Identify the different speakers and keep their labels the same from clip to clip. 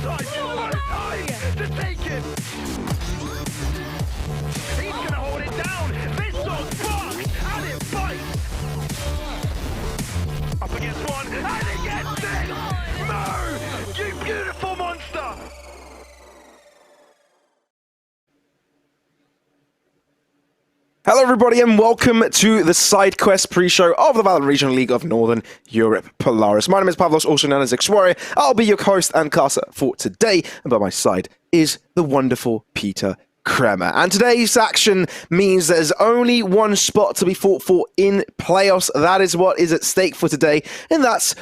Speaker 1: time! No time to take it! He's gonna hold it down! This dog's fucked! And it bites! Up against one, and he gets it! No! You beautiful monster!
Speaker 2: Hello everybody and welcome to the side quest pre-show of the VALORANT Regional League of Northern Europe Polaris. My name is Pavlos, also known as X-Warrior. I'll be your host and caster for today, and by my side is the wonderful Peter Kremer. And today's action means there's only one spot to be fought for in playoffs. That is what is at stake for today, and that's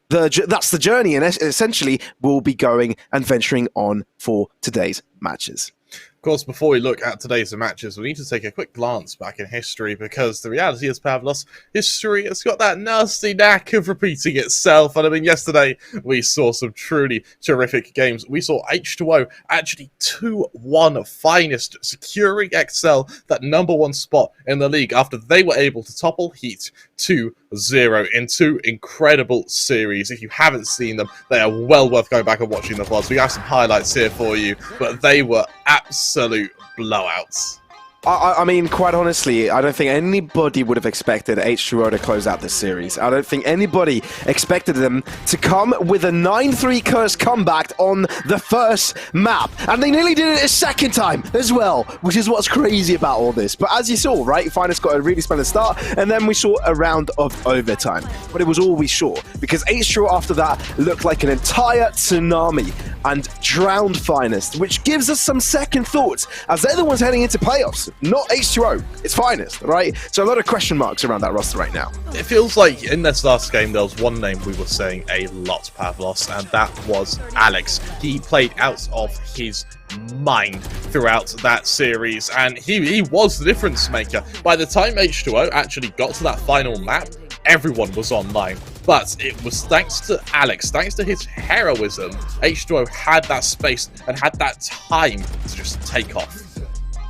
Speaker 2: the journey, and essentially we'll be going and venturing on for today's matches.
Speaker 3: Of course, before we look at today's matches, we need to take a quick glance back in history, because the reality is, Pavlos, history has got that nasty knack of repeating itself. And I mean, yesterday we saw some truly terrific games. We saw H2O actually 2-1 finest, securing XL that #1 spot in the league after they were able to topple Heat 2-0 in two incredible series. If you haven't seen them, they are well worth going back and watching the VODs. We have some highlights here for you, but they were absolute blowouts.
Speaker 2: I mean, quite honestly, I don't think anybody would have expected H2O to close out this series. I don't think anybody expected them to come with a 9-3 curse comeback on the first map. And they nearly did it a second time as well, which is what's crazy about all this. But as you saw, right, Finest got a really splendid start, and then we saw a round of overtime. But it was all we saw, because H2O after that looked like an entire tsunami and drowned Finest, which gives us some second thoughts, as they're the ones heading into playoffs. Not H2O, it's Finest, right? So a lot of question marks around that roster right now.
Speaker 3: It feels like in this last game there was one name we were saying a lot, Pavlos, and that was Alex. He played out of his mind throughout that series, and he was the difference maker. By the time H2O actually got to that final map, everyone was online. But it was thanks to Alex, thanks to his heroism, H2O had that space and had that time to just take off.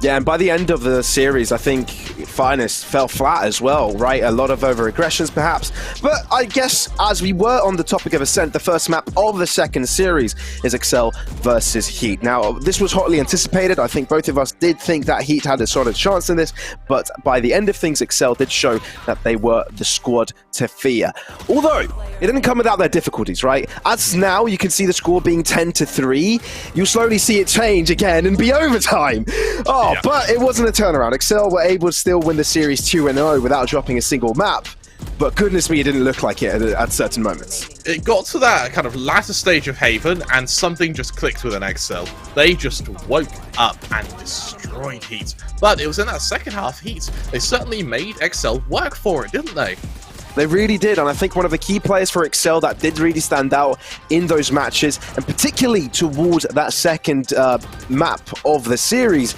Speaker 2: Yeah, and by the end of the series, I think Finest fell flat as well, right? A lot of over-aggressions, perhaps. But I guess, as we were on the topic of Ascent, the first map of the second series is XL versus Heat. Now, this was hotly anticipated. I think both of us did think that Heat had a solid chance in this, but by the end of things, XL did show that they were the squad to fear. Although, it didn't come without their difficulties, right? As now, you can see the score being 10-3. You'll slowly see it change again and be overtime. Oh, yeah. But it wasn't a turnaround. XL were able to still win the series 2-0 without dropping a single map. But goodness me, it didn't look like it at certain moments.
Speaker 3: It got to that kind of latter stage of Haven, and something just clicked with an XL. They just woke up and destroyed Heat. But it was in that second half Heat, they certainly made XL work for it, didn't they?
Speaker 2: They really did, and I think one of the key players for XL that did really stand out in those matches, and particularly towards that second map of the series,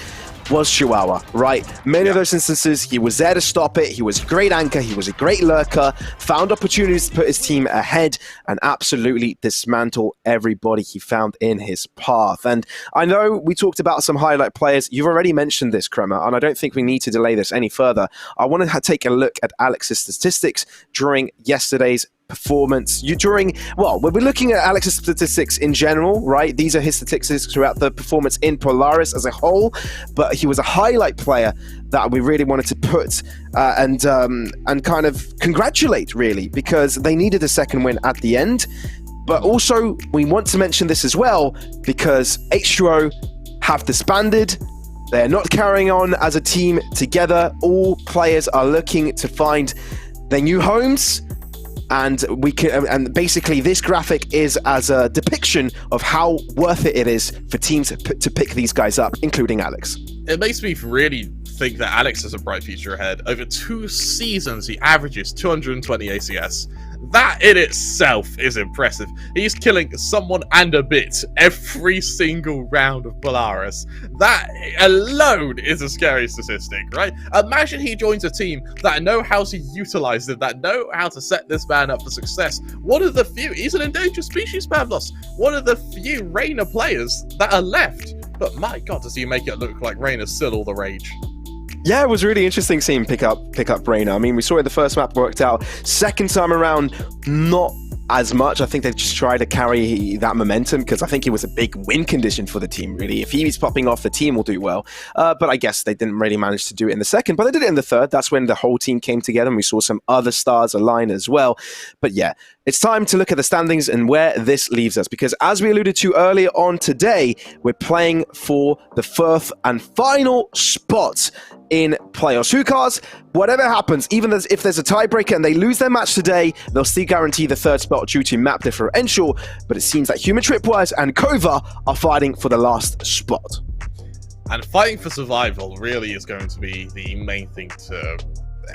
Speaker 2: was Chihuahua, right? Many of those instances, he was there to stop it. He was a great anchor. He was a great lurker, found opportunities to put his team ahead and absolutely dismantle everybody he found in his path. And I know we talked about some highlight players. You've already mentioned this, Kremer, and I don't think we need to delay this any further. I want to take a look at Alex's statistics during yesterday's performance. We're looking at Alex's statistics in general, right? These are his statistics throughout the performance in Polaris as a whole, but he was a highlight player that we really wanted to put and kind of congratulate, really, because they needed a second win at the end. But also, we want to mention this as well, because H2O have disbanded. They're not carrying on as a team together. All players are looking to find their new homes. And basically this graphic is as a depiction of how worth it is for teams to pick these guys up, including Alex.
Speaker 3: It makes me really think that Alex has a bright future ahead. Over 2 seasons, he averages 220 ACS. That in itself is impressive. He's killing someone and a bit every single round of Polaris. That alone is a scary statistic, right? Imagine he joins a team that know how to utilize him, that know how to set this man up for success. One of the few, he's an endangered species, Pavlos. One of the few Reina players that are left. But my god, does he make it look like Reina's still all the rage.
Speaker 2: Yeah, it was really interesting seeing pick up Reina. I mean, we saw it the first map worked out. Second time around, not as much. I think they've just tried to carry that momentum because I think it was a big win condition for the team, really. If he's popping off, the team will do well. But I guess they didn't really manage to do it in the second, but they did it in the third. That's when the whole team came together and we saw some other stars align as well. But yeah, it's time to look at the standings and where this leaves us, because as we alluded to earlier on today, we're playing for the fourth and final spot in playoffs. Hookahs, whatever happens, even if there's a tiebreaker and they lose their match today, they'll still guarantee the third spot due to map differential, but it seems that Human Tripwires and Kova are fighting for the last spot.
Speaker 3: And fighting for survival really is going to be the main thing to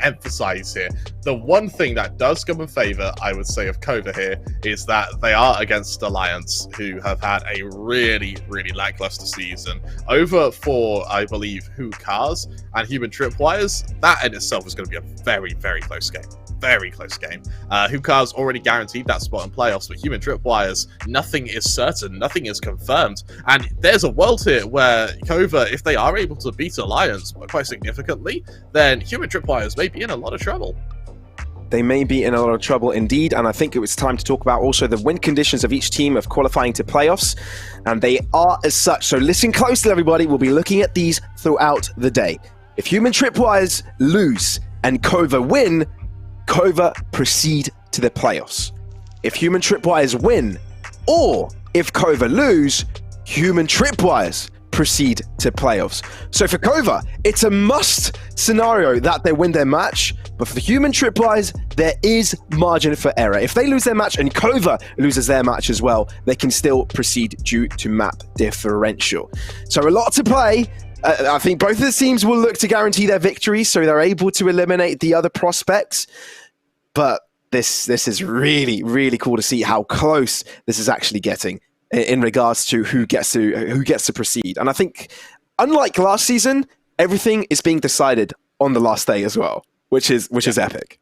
Speaker 3: emphasize here. The one thing that does come in favor, I would say, of Kova here is that they are against Alliance, who have had a really, really lackluster season. Over for, I believe, Hookahs and Human Tripwires, that in itself is going to be a very, very close game. Very close game. Hookahs already guaranteed that spot in playoffs, but Human Tripwires, nothing is certain, nothing is confirmed. And there's a world here where Kova, if they are able to beat Alliance quite significantly, then Human Tripwires may be in a lot of trouble.
Speaker 2: They may be in a lot of trouble indeed, and I think it was time to talk about also the win conditions of each team of qualifying to playoffs, and they are as such. So listen closely, everybody. We'll be looking at these throughout the day. If Human Tripwires lose and Kova win, Kova proceed to the playoffs. If Human Tripwires win, or if Kova lose, Human Tripwires proceed to playoffs. So for Kova, it's a must scenario that they win their match, but for the Human Tripwires, there is margin for error. If they lose their match and Kova loses their match as well, they can still proceed due to map differential. So a lot to play. I think both of the teams will look to guarantee their victory, so they're able to eliminate the other prospects. But this is really, really cool to see how close this is actually getting in regards to who gets to proceed. And I think, unlike last season, everything is being decided on the last day as well, which is epic.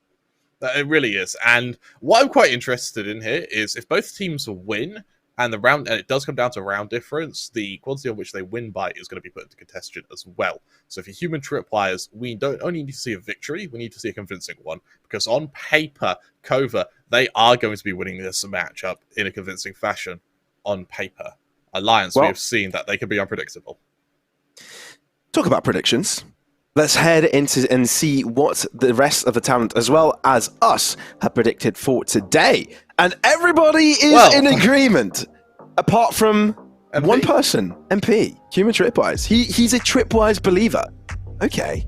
Speaker 3: It really is. And what I'm quite interested in here is if both teams win, and it does come down to round difference, the quantity on which they win by is going to be put into contention as well. So for Human Tripwires, we don't only need to see a victory, we need to see a convincing one. Because on paper, Kova, they are going to be winning this matchup in a convincing fashion. On paper. Alliance, we have seen that they can be unpredictable.
Speaker 2: Talk about predictions. Let's head into and see what the rest of the talent, as well as us, have predicted for today. And everybody is in agreement, apart from MP? One person, MP, Human Tripwires. He's a Tripwires believer. Okay.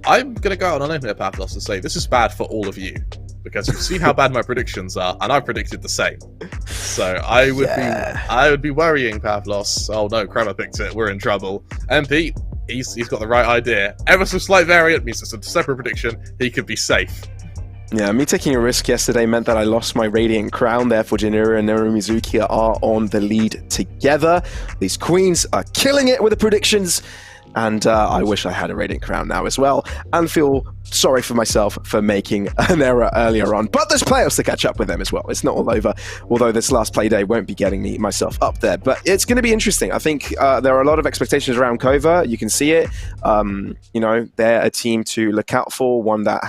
Speaker 2: I'm
Speaker 3: going to go out on a limb here, Pavlos, and say this is bad for all of you, because you've seen how bad my predictions are, and I predicted the same. So I would be worrying, Pavlos. Oh no, Kramer picked it. We're in trouble. MP, he's got the right idea. Ever so slight variant means it's a separate prediction. He could be safe.
Speaker 2: Yeah, me taking a risk yesterday meant that I lost my Radiant Crown. Therefore, Jinuru and Nerimizuki are on the lead together. These queens are killing it with the predictions. And I wish I had a Radiant Crown now as well, and feel sorry for myself for making an error earlier on. But there's playoffs to catch up with them as well. It's not all over, although this last play day won't be getting myself up there. But it's going to be interesting. I think there are a lot of expectations around Kova. You can see it. They're a team to look out for, one that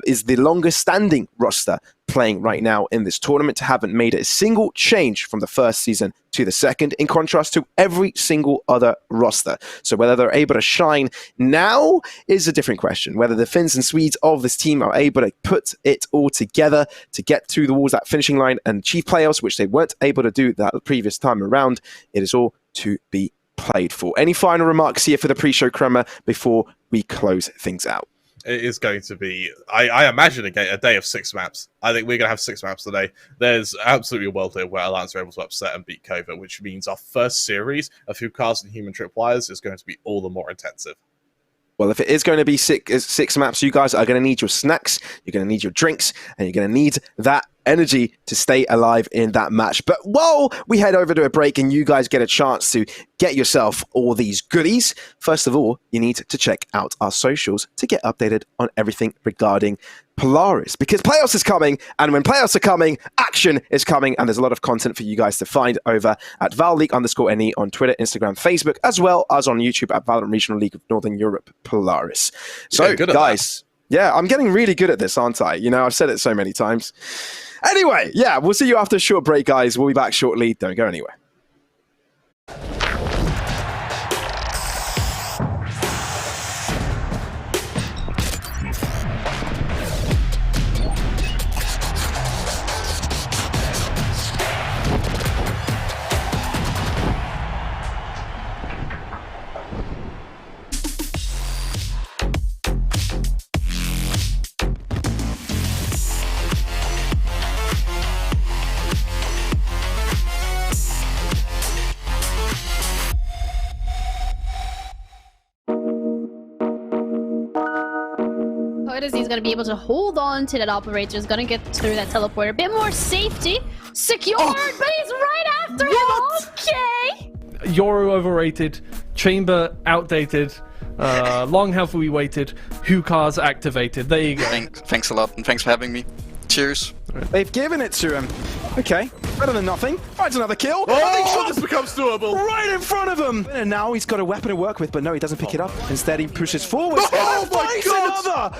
Speaker 2: is the longest standing roster playing right now in this tournament, haven't made a single change from the first season to the second, in contrast to every single other roster. So whether they're able to shine now is a different question. Whether the Finns and Swedes of this team are able to put it all together to get towards that finishing line and achieve playoffs, which they weren't able to do that the previous time around, it is all to be played for. Any final remarks here for the pre-show, Kremer, before we close things out?
Speaker 3: It is going to be, I imagine, a day of 6 maps. I think we're going to have 6 maps today. There's absolutely a world here where Alliance are able to upset and beat Kova, which means our first series of Hookahs and Human Tripwires is going to be all the more intensive.
Speaker 2: Well, if it is going to be six maps, you guys are going to need your snacks, you're going to need your drinks, and you're going to need that energy to stay alive in that match. But while we head over to a break and you guys get a chance to get yourself all these goodies, first of all, you need to check out our socials to get updated on everything regarding Polaris, because playoffs is coming, and when playoffs are coming, action is coming, and there's a lot of content for you guys to find over at ValLeague_NE on Twitter, Instagram, Facebook, as well as on YouTube at Valorant Regional League of Northern Europe Polaris. So, guys, Yeah, I'm getting really good at this, aren't I? You know, I've said it so many times. Anyway, yeah, we'll see you after a short break, guys. We'll be back shortly. Don't go anywhere.
Speaker 4: He's going to be able to hold on to that operator. He's going to get through that teleporter. A bit more safety. Secured, but he's right after him. Okay.
Speaker 5: Euro overrated. Chamber outdated. Long have we waited. Hookahs activated. There you go.
Speaker 6: Thanks a lot, and thanks for having me. Cheers.
Speaker 2: They've given it to him. Okay, better than nothing. Finds another kill.
Speaker 3: Oh, this becomes doable.
Speaker 2: Right in front of him. And now he's got a weapon to work with, but no, he doesn't pick it up. Instead, he pushes forward.
Speaker 3: Oh my God!
Speaker 2: Another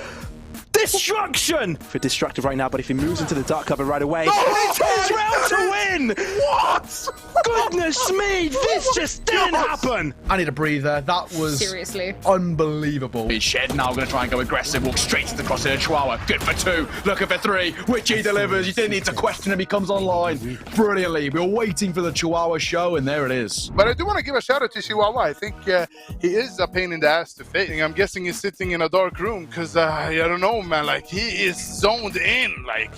Speaker 2: destruction for Destructive right now, but if he moves into the dark cover right away, it's his round to win.
Speaker 3: What?
Speaker 2: Goodness me, this just didn't happen.
Speaker 7: I need a breather. That was
Speaker 4: Seriously
Speaker 7: unbelievable. He's shed now, going to try and go aggressive, walk straight to the crosshair. Chihuahua, good for 2, looking for 3, which he delivers. You didn't need to question him, he comes online brilliantly. We were waiting for the Chihuahua show, and there it is.
Speaker 8: But I do want to give a shout out to Chihuahua. I think he is a pain in the ass to face. I'm guessing he's sitting in a dark room because I don't know, man. Like, he is zoned in. Like,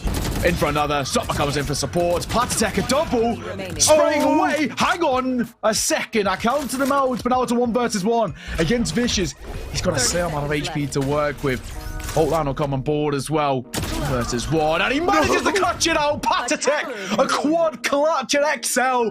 Speaker 7: in for another. Sopper comes in for support. Platatech a double. Spraying away. Hang on a second. I counted them out, but now it's a 1 versus 1 against Vicious. He's got a fair amount of HP to work with. Outland will come on board as well. 2 versus 1, and he manages to clutch it out. Platatech, a quad clutch at XL.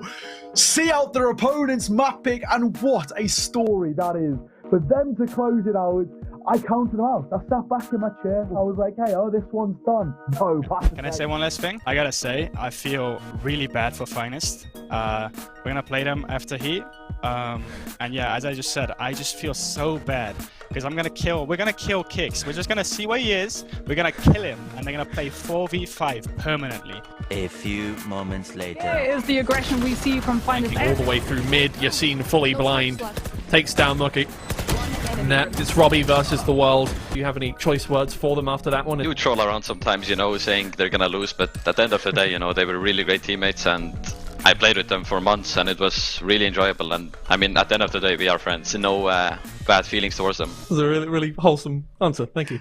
Speaker 7: See out their opponent's map pick, and what a story that is. For them to close it out, I counted them out. I sat back in my chair. I was like, hey, this one's done. No,
Speaker 9: Can I say one last thing? I gotta say, I feel really bad for Finest. We're gonna play them after Heat. And yeah, as I just said, I just feel so bad. Because we're gonna kill Kicks. We're just gonna see where he is. We're gonna kill him. And they're gonna play 4v5 permanently.
Speaker 10: A few moments later.
Speaker 11: Here is the aggression we see from Finest.
Speaker 5: All the way through mid, Yassine fully blind. Takes down Lucky. It's Robbie versus the world. Do you have any choice words for them after that one?
Speaker 6: You troll around sometimes, you know, saying they're gonna lose, but at the end of the day, you know, they were really great teammates, and I played with them for months, and it was really enjoyable. And I mean, at the end of the day, we are friends. No bad feelings towards them.
Speaker 5: That was a really, really wholesome answer. Thank you.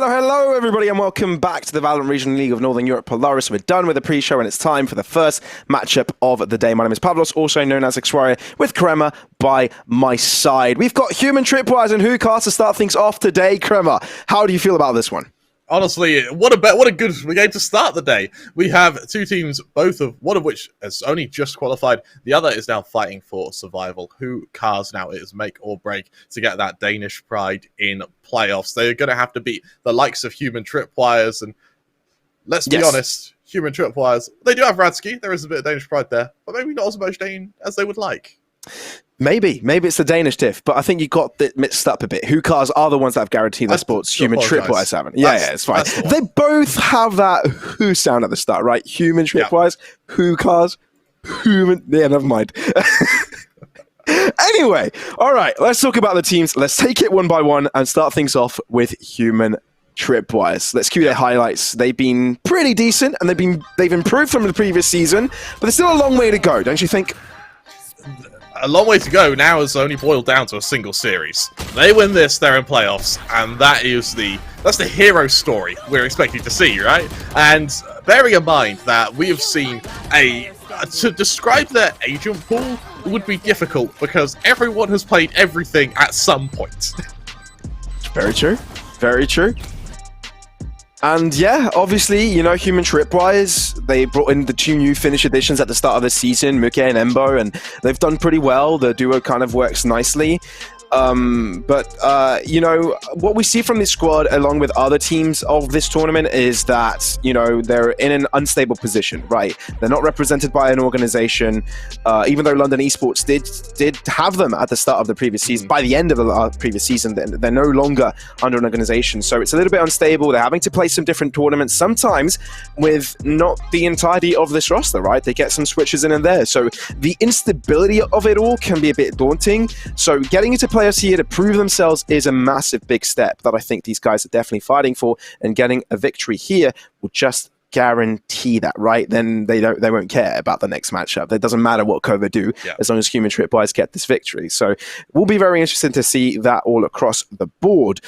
Speaker 2: Hello, everybody, and welcome back to the VALORANT Regional League of Northern Europe Polaris. We're done with the pre-show, and it's time for the first matchup of the day. My name is Pavlos, also known as X-Warrior, with Krema by my side. We've got Human Tripwires and Hookahs to start things off today. Krema, how do you feel about this one?
Speaker 3: Honestly, what a good game to start the day. We have 2 teams, one of which has only just qualified. The other is now fighting for survival. Hookahs now is make or break to get that Danish pride in playoffs. They're going to have to beat the likes of Human Tripwires, and let's be honest, Human Tripwires, they do have Radsky. There is a bit of Danish pride there, but maybe not as much Dane as they would like.
Speaker 2: Maybe it's the Danish diff, but I think you got it mixed up a bit. Hookahs are the ones that have guaranteed their sports. Human Tripwise haven't. Yeah, it's fine. They both have that who sound at the start, right? Human Tripwise, Hookahs, human. Yeah, never mind. Anyway, all right, let's talk about the teams. Let's take it one by one and start things off with Human Tripwise. Let's cue their highlights. They've been pretty decent, and they've improved from the previous season, but there's still a long way to go, don't you think?
Speaker 3: A long way to go. Now it's only boiled down to a single series. They win this, they're in playoffs, and that's the hero story we're expecting to see, right? And bearing in mind that we have seen to describe their agent pool would be difficult because everyone has played everything at some point.
Speaker 2: Very true. Very true. And yeah, obviously, you know, Human Tripwise, they brought in the 2 new Finnish additions at the start of the season, Muke and Embo, and they've done pretty well. The duo kind of works nicely. You know, what we see from this squad along with other teams of this tournament is that, you know, they're in an unstable position, right? They're not represented by an organization, even though London Esports did have them at the start of the previous season. By the end of the previous season, they're no longer under an organization. So it's a little bit unstable. They're having to play some different tournaments, sometimes with not the entirety of this roster, right? They get some switches in and there. So the instability of it all can be a bit daunting. So getting into players here to prove themselves is a massive big step that I think these guys are definitely fighting for, and getting a victory here will just guarantee that, right? Then they won't care about the next matchup. It doesn't matter what Kova do, as long as Human Tripwise get this victory. So we'll be very interested to see that all across the board.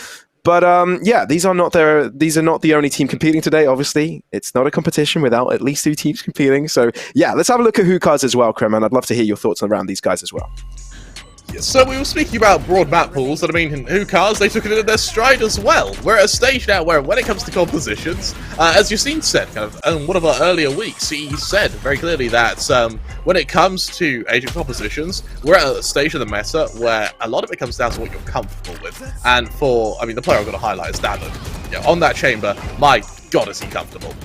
Speaker 2: But yeah, these are not the only team competing today. Obviously, it's not a competition without at least 2 teams competing. So yeah, let's have a look at Hookahs as well, Krem, and I'd love to hear your thoughts around these guys as well.
Speaker 3: So we were speaking about broad map pools, and I mean, Hookahs, they took it in their stride as well. We're at a stage now where, when it comes to compositions, as Yassine said, kind of in one of our earlier weeks, he said very clearly that when it comes to agent compositions, we're at a stage of the meta where a lot of it comes down to what you're comfortable with. And I mean, the player I've got to highlight is David. Yeah, on that chamber, my God, is he comfortable.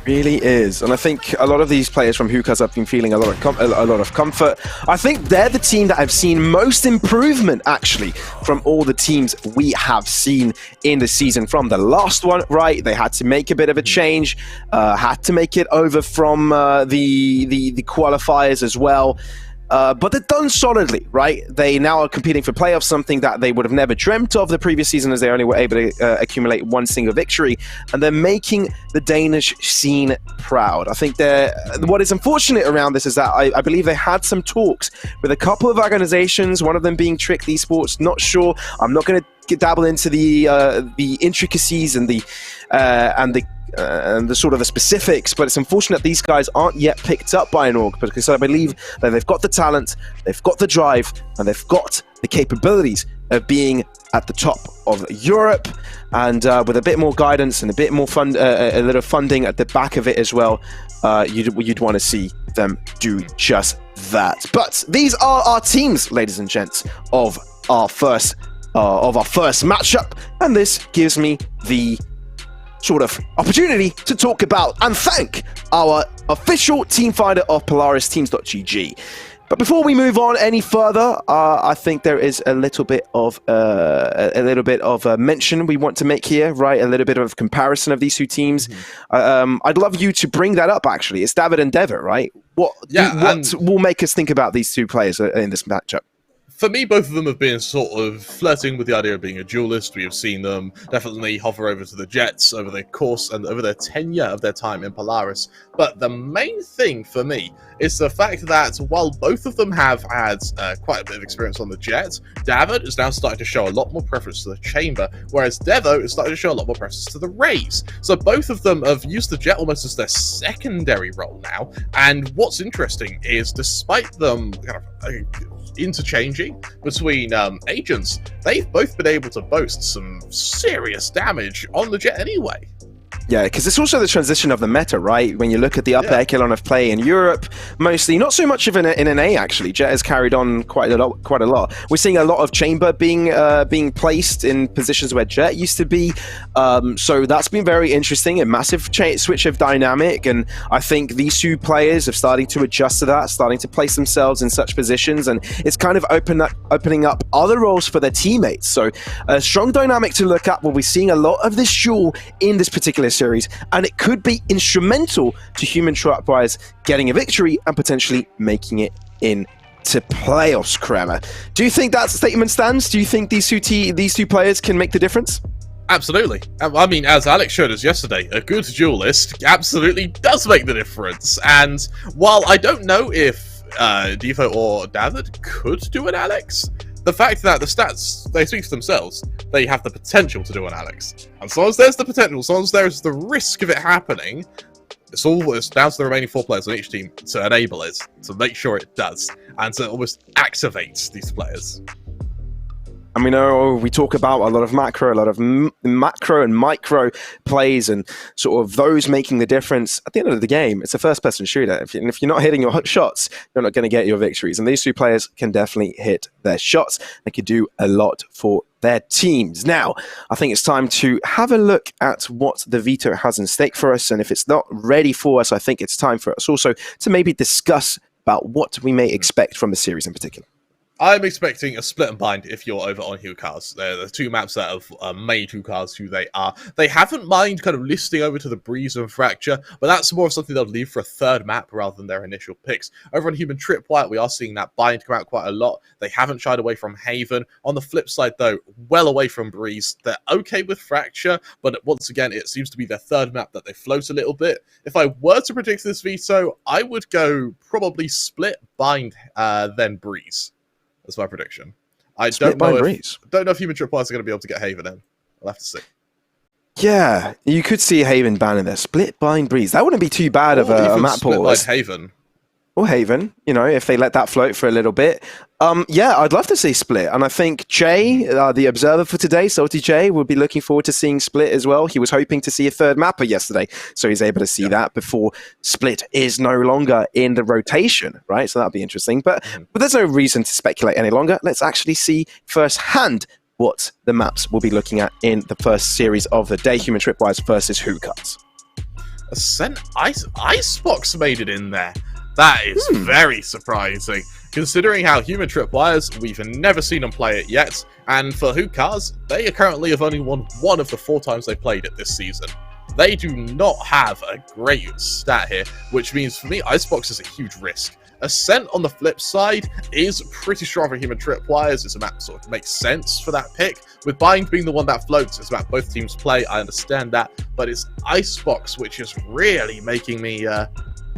Speaker 2: Really is, and I think a lot of these players from Hookahs have been feeling a lot of comfort. I think they're the team that I've seen most improvement, actually, from all the teams we have seen in the season. From the last one, right? They had to make a bit of a change, had to make it over from the qualifiers as well. But they're done solidly, right? They now are competing for playoffs, something that they would have never dreamt of the previous season, as they only were able to accumulate 1 single victory. And they're making the Danish scene proud. I think what is unfortunate around this is that I believe they had some talks with a couple of organizations, one of them being Trick Esports. Not sure. I'm not going to dabble into the intricacies and the sort of the specifics, but it's unfortunate these guys aren't yet picked up by an org, because I believe that they've got the talent, they've got the drive, and they've got the capabilities of being at the top of Europe. And with a bit more guidance and a bit more a little funding at the back of it as well, you'd want to see them do just that. But these are our teams, ladies and gents, of our first matchup, and this gives me the sort of opportunity to talk about and thank our official team finder of Polaris, teams.gg. But before we move on any further, I think there is a little bit of a mention we want to make here, right? A little bit of comparison of these 2 teams. I'd love you to bring that up. Actually, it's David and Dever, right? What will make us think about these 2 players in this matchup?
Speaker 3: For me, both of them have been sort of flirting with the idea of being a duelist. We have seen them definitely hover over to the Jets over their course and over their tenure of their time in Polaris. But the main thing for me is the fact that while both of them have had quite a bit of experience on the Jets, David is now starting to show a lot more preference to the Chamber, whereas Devo is starting to show a lot more preference to the Rays. So both of them have used the Jet almost as their secondary role now. And what's interesting is, despite them kind of interchanging between agents, they've both been able to boast some serious damage on the Jet anyway.
Speaker 2: Yeah, because it's also the transition of the meta, right? When you look at the upper echelon of play in Europe, mostly, not so much of in an A actually. Jet has carried on quite a lot. We're seeing a lot of Chamber being placed in positions where Jet used to be. So that's been very interesting, a massive switch of dynamic, and I think these two players are starting to adjust to that, starting to place themselves in such positions, and it's kind of opening up other roles for their teammates. So a strong dynamic to look at. We'll be seeing a lot of this duel in this particular series, and it could be instrumental to Human Tripwires getting a victory and potentially making it into playoffs. Kremer, do you think that statement stands? Do you think these two players can make the difference?
Speaker 3: Absolutely. I mean, as Alex showed us yesterday, a good duelist absolutely does make the difference. And while I don't know if Devo or David could do an Alex, the fact that the stats, they speak for themselves, they have the potential to do an Alex. And as long as there's the potential, as long as there's the risk of it happening, it's down to the remaining 4 players on each team to enable it, to make sure it does, and to almost activate these players.
Speaker 2: And we know we talk about a lot of macro and micro plays and sort of those making the difference. At the end of the game, it's a first-person shooter. If you're not hitting your shots, you're not going to get your victories. And these two players can definitely hit their shots. They could do a lot for their teams. Now, I think it's time to have a look at what the veto has in stake for us. And if it's not ready for us, I think it's time for us also to maybe discuss about what we may expect from the series in particular.
Speaker 3: I'm expecting a split and bind if you're over on Hookahs. They're the 2 maps that have made Hookahs who they are. They haven't mind kind of listing over to the Breeze and Fracture, but that's more of something they'll leave for a 3rd map rather than their initial picks. Over on Human Tripwire, we are seeing that bind come out quite a lot. They haven't shied away from Haven. On the flip side, though, well away from Breeze. They're okay with Fracture, but once again, it seems to be their 3rd map that they float a little bit. If I were to predict this veto, I would go probably split, bind, then Breeze. That's my prediction. I don't know if Human Tripwires are going to be able to get Haven in. I'll have to see.
Speaker 2: Yeah, you could see Haven ban in there. Split, bind, Breeze. That wouldn't be too bad of a map pause.
Speaker 3: Haven.
Speaker 2: Or Haven, you know, if they let that float for a little bit. Yeah, I'd love to see Split. And I think Jay, the observer for today, Salty Jay, would be looking forward to seeing Split as well. He was hoping to see a 3rd mapper yesterday, so he's able to see that before Split is no longer in the rotation, right? So that'd be interesting. But there's no reason to speculate any longer. Let's actually see firsthand what the maps we'll be looking at in the first series of the day. Human Tripwires versus Hookahs.
Speaker 3: Ascent Icebox made it in there. That is very surprising, considering how Human Tripwires, we've never seen them play it yet, and for Hookahs, they currently have only won 1 of the 4 times they played it this season. They do not have a great stat here, which means for me, Icebox is a huge risk. Ascent, on the flip side, is pretty strong for Human Tripwires. It's a map that sort of makes sense for that pick. With Bind being the one that floats, it's a map both teams play, I understand that, but it's Icebox which is really making me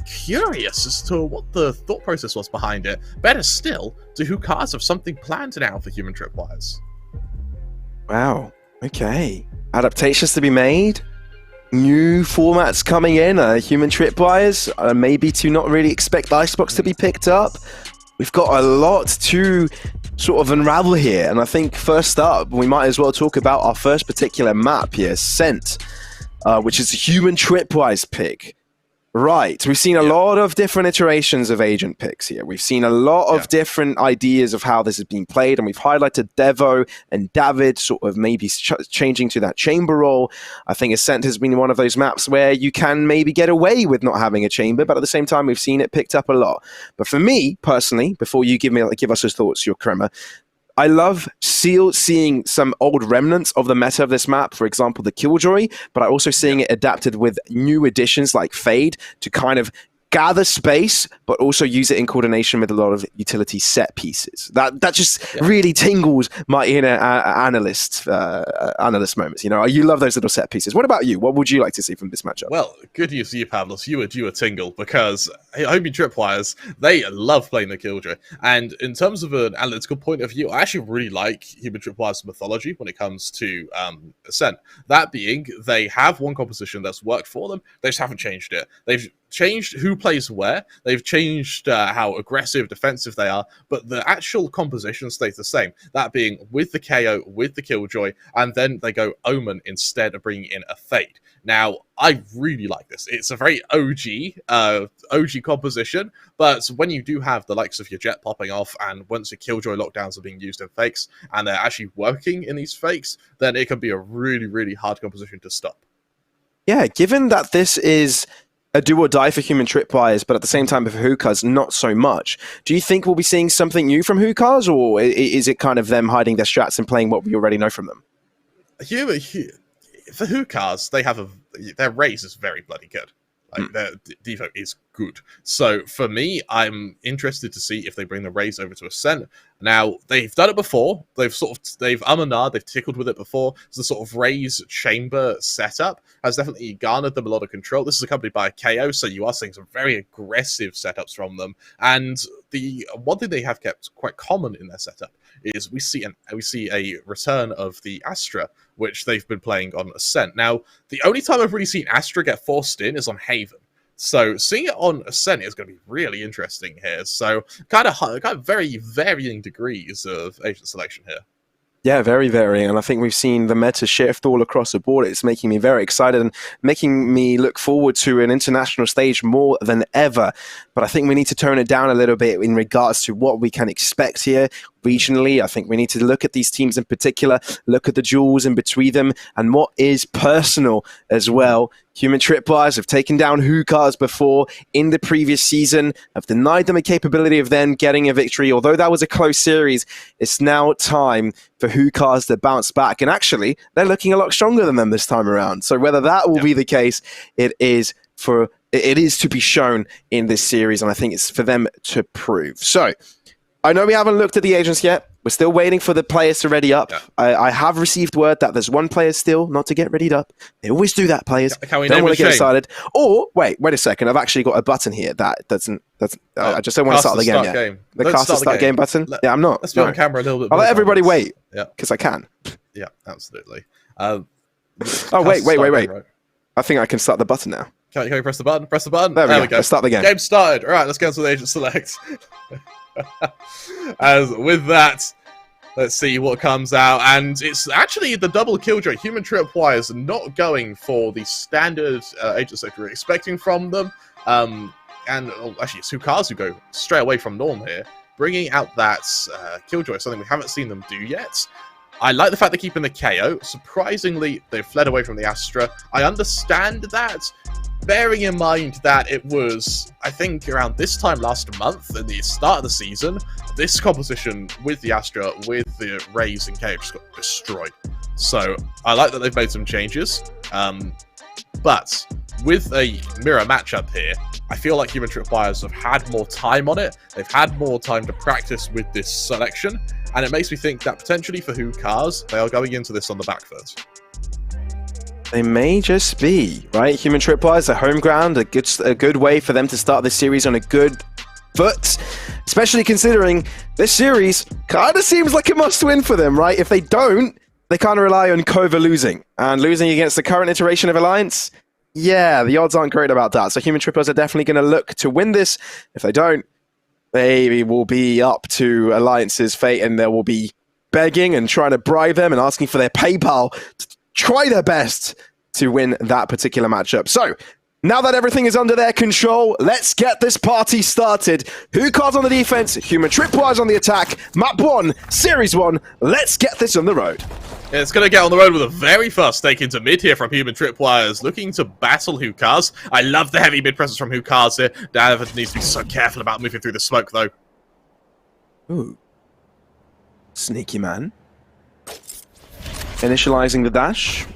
Speaker 3: curious as to what the thought process was behind it. Better still, do Hookahs have something planned now for Human Tripwires?
Speaker 2: Wow, okay. Adaptations to be made? New formats coming in, Human Tripwires, maybe to not really expect Icebox to be picked up. We've got a lot to sort of unravel here, and I think first up, we might as well talk about our first particular map here, Scent, which is a Human Tripwires pick. Right, we've seen a lot of different iterations of agent picks here. We've seen a lot of different ideas of how this has been played, and we've highlighted Devo and David sort of maybe changing to that chamber role. I think Ascent has been one of those maps where you can maybe get away with not having a chamber, but at the same time, we've seen it picked up a lot. But for me, personally, before you give us your thoughts, your Kremer, I love seeing some old remnants of the meta of this map, for example, the Killjoy, but I'm also seeing it adapted with new additions like Fade to kind of gather space, but also use it in coordination with a lot of utility set pieces. That just really tingles my inner analyst moments. You know, you love those little set pieces. What about you? What would you like to see from this matchup?
Speaker 3: Well, good news for you, Pavlos. You would a tingle, because Human Tripwires, they love playing the Killjoy. And in terms of an analytical point of view, I actually really like Human Tripwires mythology when it comes to Ascent. That being, they have one composition that's worked for them. They just haven't changed it. They've changed who plays where. They've changed how aggressive, defensive they are, but the actual composition stays the same. That being with the KO, with the Killjoy, and then they go Omen instead of bringing in a Fade. Now, I really like this. It's a very OG composition, but when you do have the likes of your Jet popping off, and once your Killjoy lockdowns are being used in fakes, and they're actually working in these fakes, then it can be a really, really hard composition to stop.
Speaker 2: Yeah, given that this is a do or die for human tripwires, but at the same time for Hookahs, not so much. Do you think we'll be seeing something new from Hookahs, or is it kind of them hiding their strats and playing what we already know from them?
Speaker 3: For Hookahs, they have their raise is very bloody good. Like their Devo is good. So for me, I'm interested to see if they bring the raise over to Ascent. Now they've done it before. They've they've tickled with it before. So the sort of raise chamber setup has definitely garnered them a lot of control. This is accompanied by a KO, so you are seeing some very aggressive setups from them. And the one thing they have kept quite common in their setup is we see a return of the Astra, which they've been playing on Ascent. Now, the only time I've really seen Astra get forced in is on Haven. So seeing it on Ascent is going to be really interesting here. So kind of very varying degrees of agent selection here.
Speaker 2: Yeah, very varying, and I think we've seen the meta shift all across the board. It's making me very excited and making me look forward to an international stage more than ever. But I think we need to tone it down a little bit in regards to what we can expect here regionally. I think we need to look at these teams in particular, look at the duels in between them, and what is personal as well. Human Tripwires have taken down Hookahs before in the previous season, have denied them a capability of then getting a victory. Although that was a close series, it's now time for Hookahs to bounce back. And actually, they're looking a lot stronger than them this time around. So whether that will be the case, it is to be shown in this series, and I think it's for them to prove. So I know we haven't looked at the agents yet. We're still waiting for the players to ready up. Yeah. I have received word that there's one player still not to get readied up. They always do that, players.
Speaker 3: Can we
Speaker 2: don't want to get excited. Or, wait a second. I've actually got a button here that doesn't I just don't want to start the game yet. The cast to start game button? Yeah, I'm not.
Speaker 3: Let's be on camera a little bit.
Speaker 2: I'll let everybody wait. Yeah. Because I can.
Speaker 3: Yeah, absolutely.
Speaker 2: Oh, wait. Right. I think I can start the button now.
Speaker 3: Can you press the button? Press the button.
Speaker 2: There we go. Let's start the game.
Speaker 3: Game started. All right, let's cancel the agent select. As with that, let's see what comes out, and it's actually the double Killjoy. Human Tripwires not going for the standard agent select we're expecting from them, and actually it's Hookahs who go straight away from norm here, bringing out that Killjoy, something we haven't seen them do yet. I like the fact they're keeping the KO. Surprisingly, they've fled away from the Astra. I understand that, bearing in mind that it was, I think, around this time last month, at the start of the season, this composition with the Astra, with the Rays and KO just got destroyed. So, I like that they've made some changes. But, with a mirror matchup here, I feel like Human Tripwires have had more time on it. They've had more time to practice with this selection. And it makes me think that potentially for Hookahs, they are going into this on the back foot.
Speaker 2: They may just be, right? Human Tripwires, a home ground, a good way for them to start this series on a good foot, especially considering this series kind of seems like a must-win for them, right? If they don't, they kind of rely on Kova losing. And losing against the current iteration of Alliance, yeah, the odds aren't great about that. So Human Tripwires are definitely going to look to win this. If they don't, they will be up to Alliance's fate, and they will be begging and trying to bribe them and asking for their PayPal to try their best to win that particular matchup. So, now that everything is under their control, let's get this party started. Hookahs on the defense, Human Tripwires on the attack. Map 1, Series 1, let's get this on the road.
Speaker 3: Yeah, it's going to get on the road with a very fast stake into mid here from Human Tripwires, looking to battle Hookahs. I love the heavy mid presence from Hookahs here. David needs to be so careful about moving through the smoke, though.
Speaker 2: Ooh. Sneaky man. Initializing the dash,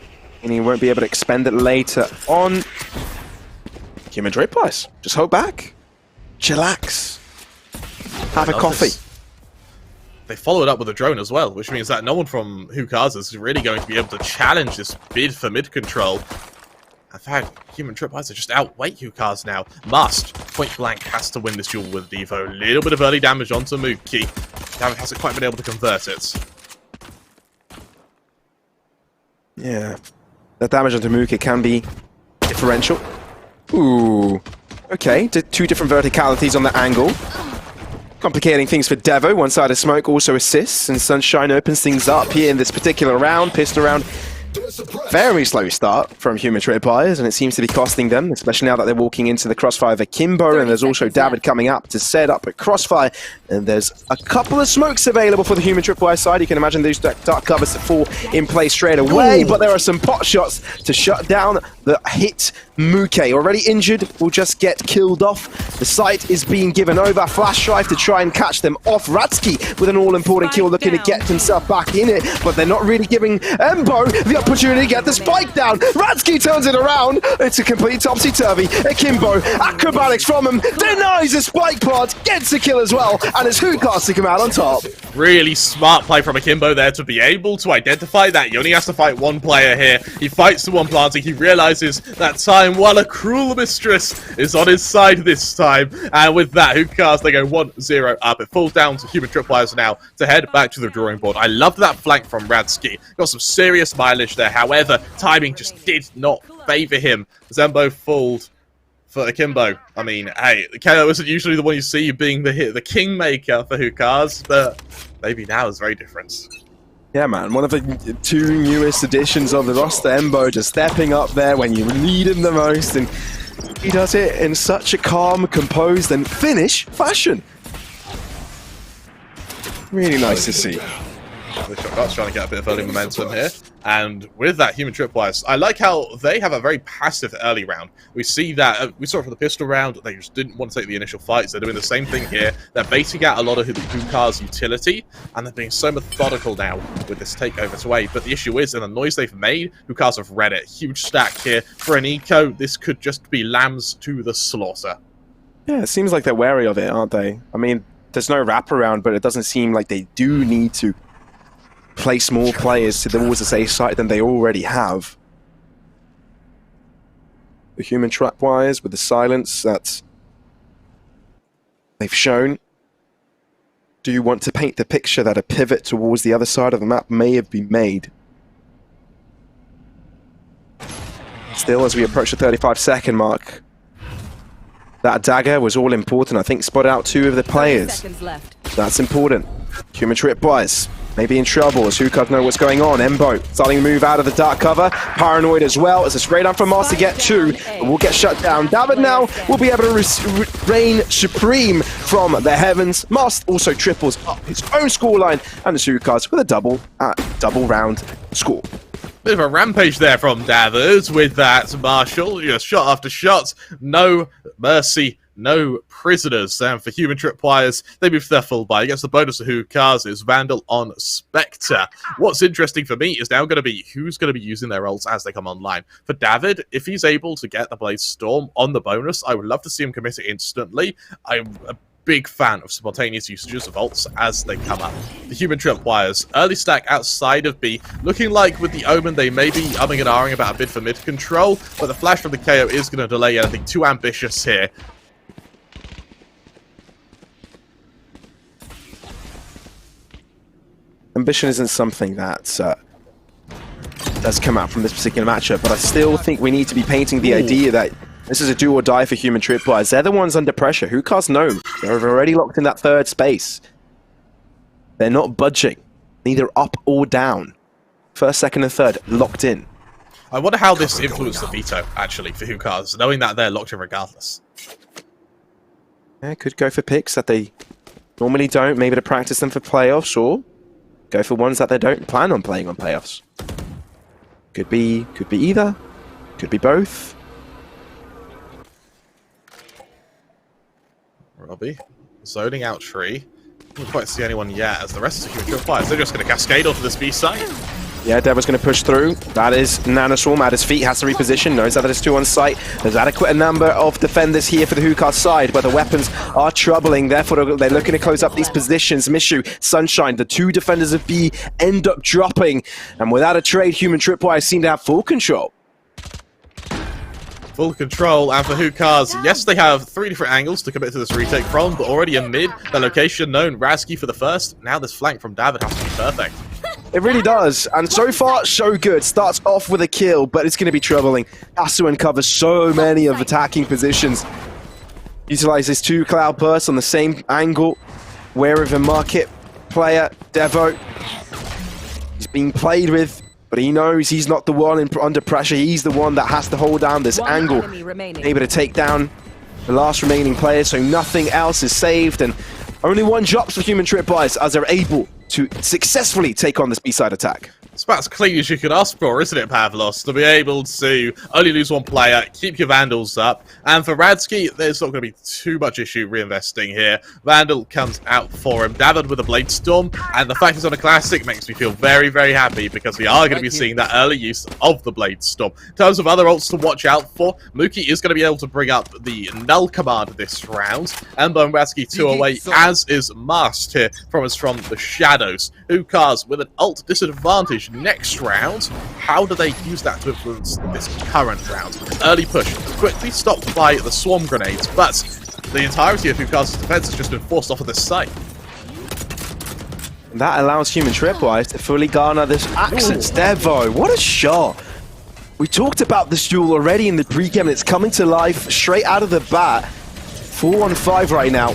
Speaker 2: and he won't be able to expend it later on. Human Tripwires, just hold back. Chillax. Have a coffee.
Speaker 3: They follow it up with a drone as well, which means that no one from Hookahs is really going to be able to challenge this bid for mid control. In fact, Human Tripwires are just outweigh Hookahs now. Must, point blank, has to win this duel with Devo. A little bit of early damage onto Mookie. David hasn't quite been able to convert it.
Speaker 2: Yeah, the damage onto Mookie can be differential. Ooh, Okay, two different verticalities on the angle. Complicating things for Devo. One side of smoke also assists, and Sunshine opens things up here in this particular round. Pistol round. Very slow start from Human Tripwires, and it seems to be costing them, especially now that they're walking into the crossfire of Akimbo, and there's also David coming up to set up a crossfire, and there's a couple of smokes available for the Human Tripwire side. You can imagine those dark covers that fall in place straight away, but there are some pot shots to shut down the hit. Muke, already injured, will just get killed off. The site is being given over. Flash drive to try and catch them off. Ratsky with an all-important kill, looking to get himself back in it, but they're not really giving Embo the opportunity to get the spike down. Ratsky turns it around. It's a complete topsy-turvy. Akimbo, acrobatics from him, denies the spike plant, gets a kill as well, and it's Hookast to come out on top.
Speaker 3: Really smart play from Akimbo there to be able to identify that. He only has to fight one player here. He fights the one planting. He realizes that time while a cruel mistress is on his side this time. And with that, Hookast, they go 1-0 up. It falls down to Human Tripwires now to head back to the drawing board. I loved that flank from Radsky. Got some serious mileage there. However, timing just did not favor him. Zembo fooled for Akimbo. I mean, hey, KO isn't usually the one you see being the kingmaker for Hookast, but maybe now is very different.
Speaker 2: Yeah, man, one of the two newest additions of the roster, Embo, just stepping up there when you need him the most, and he does it in such a calm, composed, and Finnish fashion. Really nice to see.
Speaker 3: The Shotgun's trying to get a bit of early momentum here. And with that, Human Tripwires, I like how they have a very passive early round. We see that, we saw it for the pistol round, they just didn't want to take the initial fights. They're doing the same thing here. They're baiting out a lot of Hookast's utility, and they're being so methodical now with this takeover to A. But the issue is, in the noise they've made, Hookast have read it. Huge stack here. For an eco, this could just be lambs to the slaughter.
Speaker 2: Yeah, it seems like they're wary of it, aren't they? I mean, there's no wraparound, but it doesn't seem like they do need to place more players towards the safe side than they already have. The Human Tripwires, with the silence that they've shown, do you want to paint the picture that a pivot towards the other side of the map may have been made? Still, as we approach the 35-second mark, that dagger was all important. I think spotted out two of the players. That's important. Human Tripwires may be in trouble as Hookast know what's going on. Embo starting to move out of the dark cover. Paranoid as well. It's a straight on from Mars to get two, but will get shut down. David now will be able to reign supreme from the heavens. Mast also triples up his own scoreline, and the Hookast with a double round score.
Speaker 3: Bit of a rampage there from David with that Marshall. Just shot after shot. No mercy. No prisoners. And for Human Tripwires, they move their full buy. Against the bonus of Hookast is Vandal on Spectre. What's interesting for me is now going to be who's going to be using their ults as they come online. For David, if he's able to get the Blaze Storm on the bonus, I would love to see him commit it instantly. I'm a big fan of spontaneous usages of ults as they come up. The Human Tripwires, early stack outside of B, looking like with the Omen they may be umming and ahhing about a bid for mid control, but the flash from the KO is going to delay anything too ambitious here.
Speaker 2: Ambition isn't something that does come out from this particular matchup, but I still think we need to be painting the idea that this is a do or die for Human Tripwires. They're the ones under pressure. Hookast know. They're already locked in that third space. They're not budging, neither up or down. First, second, and third, locked in.
Speaker 3: I wonder how this influenced the veto, actually, for Hookast, knowing that they're locked in regardless.
Speaker 2: Yeah, could go for picks that they normally don't, maybe to practice them for playoffs, or go for ones that they don't plan on playing on playoffs. Could be either. Could be both.
Speaker 3: Robbie, zoning out tree. Can't quite see anyone yet, as the rest of the Human Tripwires, they're just going to cascade onto this B site.
Speaker 2: Yeah, Deva's going to push through. That is Nanoswarm at his feet, has to reposition, knows that there's two on site. There's adequate number of defenders here for the Hookast side, but the weapons are troubling. Therefore, they're looking to close up these positions. Mishu, Sunshine, the two defenders of B end up dropping. And without a trade, Human Tripwires seem to have full control.
Speaker 3: Full control, and for Hookast, yes, they have three different angles to commit to this retake from, but already in mid, the location known, Razki for the first. Now this flank from David has to be perfect.
Speaker 2: It really does, and so far, so good. Starts off with a kill, but it's going to be troubling. Has to uncover so many of attacking positions. Utilize this 2 cloud burst on the same angle. Where of a market player, Devo. He's being played with, but he knows he's not the one under pressure. He's the one that has to hold down this angle. Able to take down the last remaining player, so nothing else is saved, and only 1 drops for Human Tripwires as they're able to successfully take on this B-side attack.
Speaker 3: It's about as clean as you could ask for, isn't it, Pavlos? To be able to only lose 1 player, keep your Vandals up. And for Radsky, there's not going to be too much issue reinvesting here. Vandal comes out for him. David with a Blade Storm. And the fact it's on a Classic makes me feel very, very happy because we are going to be seeing that early use of the Blade Storm. In terms of other ults to watch out for, Mookie is going to be able to bring up the Null command this round. Ember and Radsky 2 away, as is Masked here from the Shadows. Ukaz with an ult disadvantage next round. How do they use that to influence this current round? Early push, quickly stopped by the swarm grenades, but the entirety of Ukaz's defense has just been forced off of this site.
Speaker 2: That allows Human Tripwires to fully garner this access. Devo, what a shot! We talked about this duel already in the pre-game, and it's coming to life straight out of the bat. 4-on-5 right now.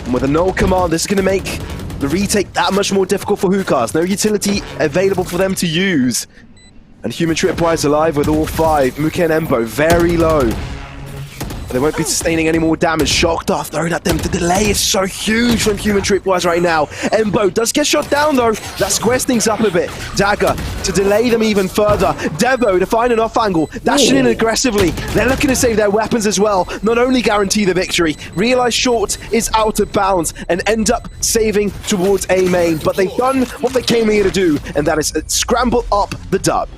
Speaker 2: And with a null command, this is going to make the retake that much more difficult for Hookahs. No utility available for them to use. And Human Tripwires alive with all 5. Muke and Embo very low. They won't be sustaining any more damage. Shocked off, throwing at them. The delay is so huge from Human Tripwires right now. Embo does get shot down though. That squares things up a bit. Dagger to delay them even further. Devo to find an off angle. Dashing in aggressively. They're looking to save their weapons as well. Not only guarantee the victory. Realize Short is out of bounds and end up saving towards A main. But they've done what they came here to do, and that is scramble up the dub.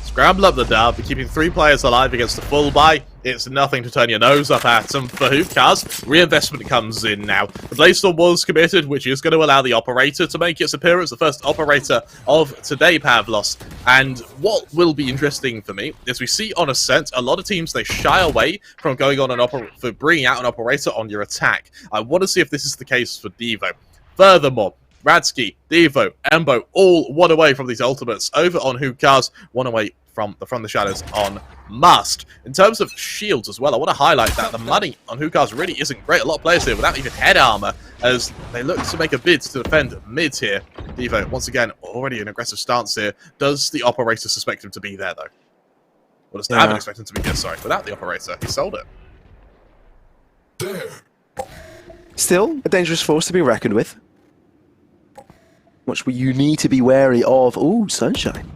Speaker 3: Scramble up the dub, keeping 3 players alive against the full buy. It's nothing to turn your nose up at. And for Hookahs, reinvestment comes in now. The Blade Storm was committed, which is going to allow the operator to make its appearance, the first operator of today, Pavlos. And what will be interesting for me is we see on Ascent, a lot of teams, they shy away from going on for bringing out an operator on your attack. I want to see if this is the case for Devo. Furthermore, Radsky, Devo, Embo, all 1 away from these ultimates. Over on Hookahs, 1 away from the Shadows on Masked. In terms of shields as well, I want to highlight that the money on Hookahs really isn't great. A lot of players here without even head armor as they look to make a bid to defend mid here. Devo, once again, already an aggressive stance here. Does the operator suspect him to be there, though? Or does David expect him to be here? Sorry, without the operator. He sold it.
Speaker 2: Still a dangerous force to be reckoned with. Which you need to be wary of. Ooh, Sunshine.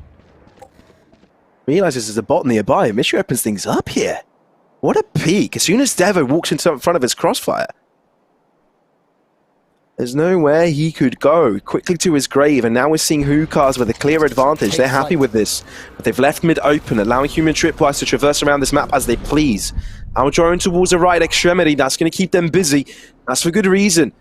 Speaker 2: Realizes there's a bot nearby. Mystery opens things up here. What a peek. As soon as Devo walks in front of his crossfire, there's nowhere he could go. Quickly to his grave, and now we're seeing Hookahs with a clear advantage. They're happy with this. But they've left mid open, allowing Human Tripwires to traverse around this map as they please. Now drawing towards the right extremity. That's going to keep them busy. That's for good reason.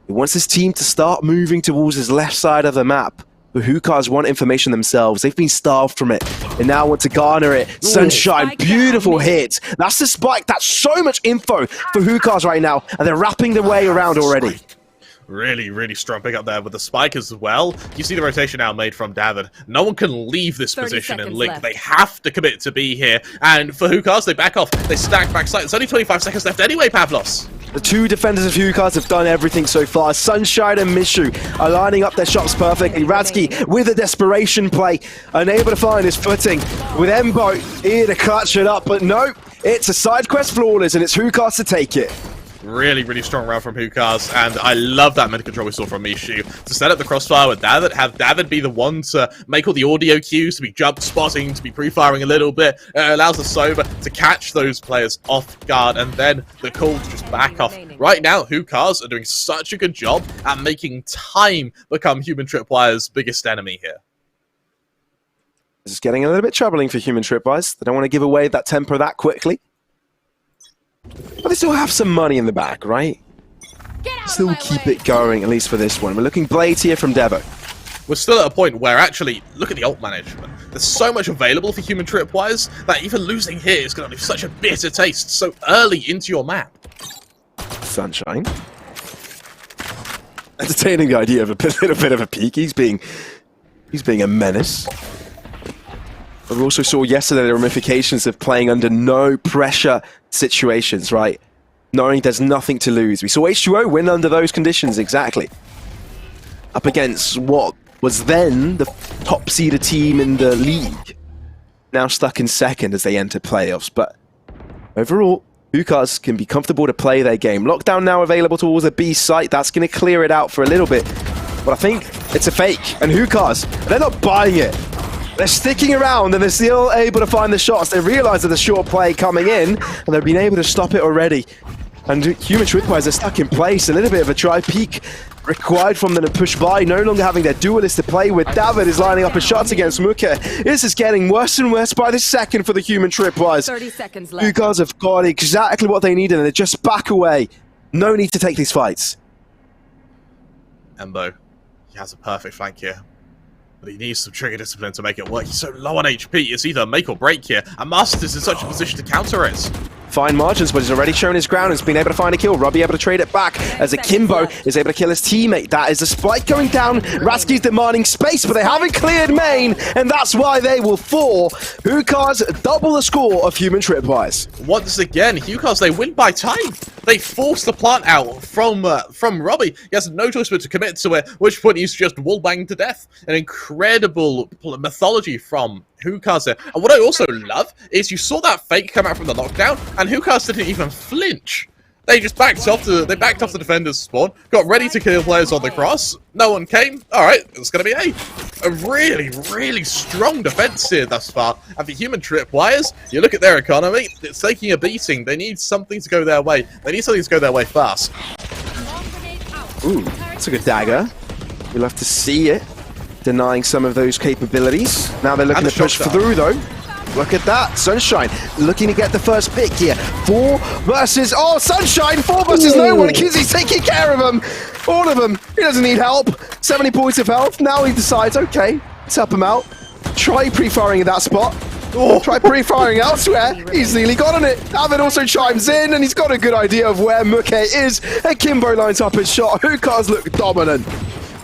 Speaker 2: He wants his team to start moving towards his left side of the map. But Hookahs want information themselves. They've been starved from it, and now want to garner it. Sunshine, beautiful hit. That's the spike. That's so much info for Hookahs right now, and they're wrapping their way around already.
Speaker 3: Really, really strong pick up there with the spike as well. You see the rotation now made from David. No one can leave this position and link. Left. They have to commit to be here. And for Hookahs, they back off. They stack backside. It's only 25 seconds left anyway, Pavlos.
Speaker 2: The 2 defenders of Hookahs have done everything so far. Sunshine and Mishu are lining up their shots perfectly. Radsky with a desperation play, unable to find his footing. With Embo here to clutch it up, but no, it's a side quest flawless, and it's Hookahs to take it.
Speaker 3: Really, really strong round from Hookahs, and I love that mid control we saw from Mishu. To set up the crossfire with David, have David be the one to make all the audio cues, to be jump spotting, to be pre-firing a little bit. It allows the Sober to catch those players off guard, and then the call to just back off. Right now, Hookahs are doing such a good job at making time become Human Tripwire's biggest enemy here.
Speaker 2: This is getting a little bit troubling for Human Tripwires. They don't want to give away that tempo that quickly. But they still have some money in the back, right? Still keep it going, at least for this one. We're looking Blades here from Devo.
Speaker 3: We're still at a point where actually, look at the ult management. There's so much available for Human Tripwires that even losing here is going to leave such a bitter taste so early into your map.
Speaker 2: Sunshine. Entertaining the idea of a little bit of a peek. He's being a menace. We also saw yesterday the ramifications of playing under no pressure situations, right? Knowing there's nothing to lose. We saw H2O win under those conditions, exactly. Up against what was then the top-seeded team in the league. Now stuck in second as they enter playoffs, but overall, Hookahs can be comfortable to play their game. Lockdown now available towards the B site. That's going to clear it out for a little bit. But I think it's a fake. And Hookahs, they're not buying it. They're sticking around and they're still able to find the shots. They realize that the short play coming in and they've been able to stop it already. And Human Tripwires are stuck in place. A little bit of a try peek required from them to push by, no longer having their duelist to play with. David is lining up his shots against Muka. This is getting worse and worse by the second for the Human Tripwires.
Speaker 12: 30 seconds left.
Speaker 2: You guys have got exactly what they needed and they just back away. No need to take these fights.
Speaker 3: Embo, he has a perfect flank here. But he needs some trigger discipline to make it work. He's so low on HP, it's either make or break here. And Masters is in such a position to counter it.
Speaker 2: Fine margins, but he's already shown his ground and has been able to find a kill. Robbie able to trade it back as Akimbo is able to kill his teammate. That is a spike going down. Ratsky's demanding space, but they haven't cleared main, and that's why they will fall. Hookahs double the score of Human Tripwires.
Speaker 3: Once again, Hookahs, they win by time. They force the plant out from Robbie. He has no choice but to commit to it, at which point he's just wallbanged to death. An incredible mythology from Hookahs there. And what I also love is you saw that fake come out from the lockdown, and Hookahs didn't even flinch. They just backed off the defender's spawn, got ready to kill players on the cross. No one came. All right, it's going to be a really, really strong defense here thus far. And the Human Tripwires, you look at their economy, it's taking a beating. They need something to go their way. They need something to go their way fast.
Speaker 2: Ooh, that's a good dagger. We'll have to see it. Denying some of those capabilities. Now they're looking to push through, though. Look at that. Sunshine looking to get the first pick here. 4 versus... Oh, Sunshine! 4 versus no one. Kizzy's taking care of them. All of them. He doesn't need help. 70 points of health. Now he decides, okay, let's help him out. Try pre-firing in that spot. Oh, try pre-firing elsewhere. He's nearly got on it. David also chimes in, and he's got a good idea of where Muke is. And Kimbo lines up his shot. Hookahs look dominant.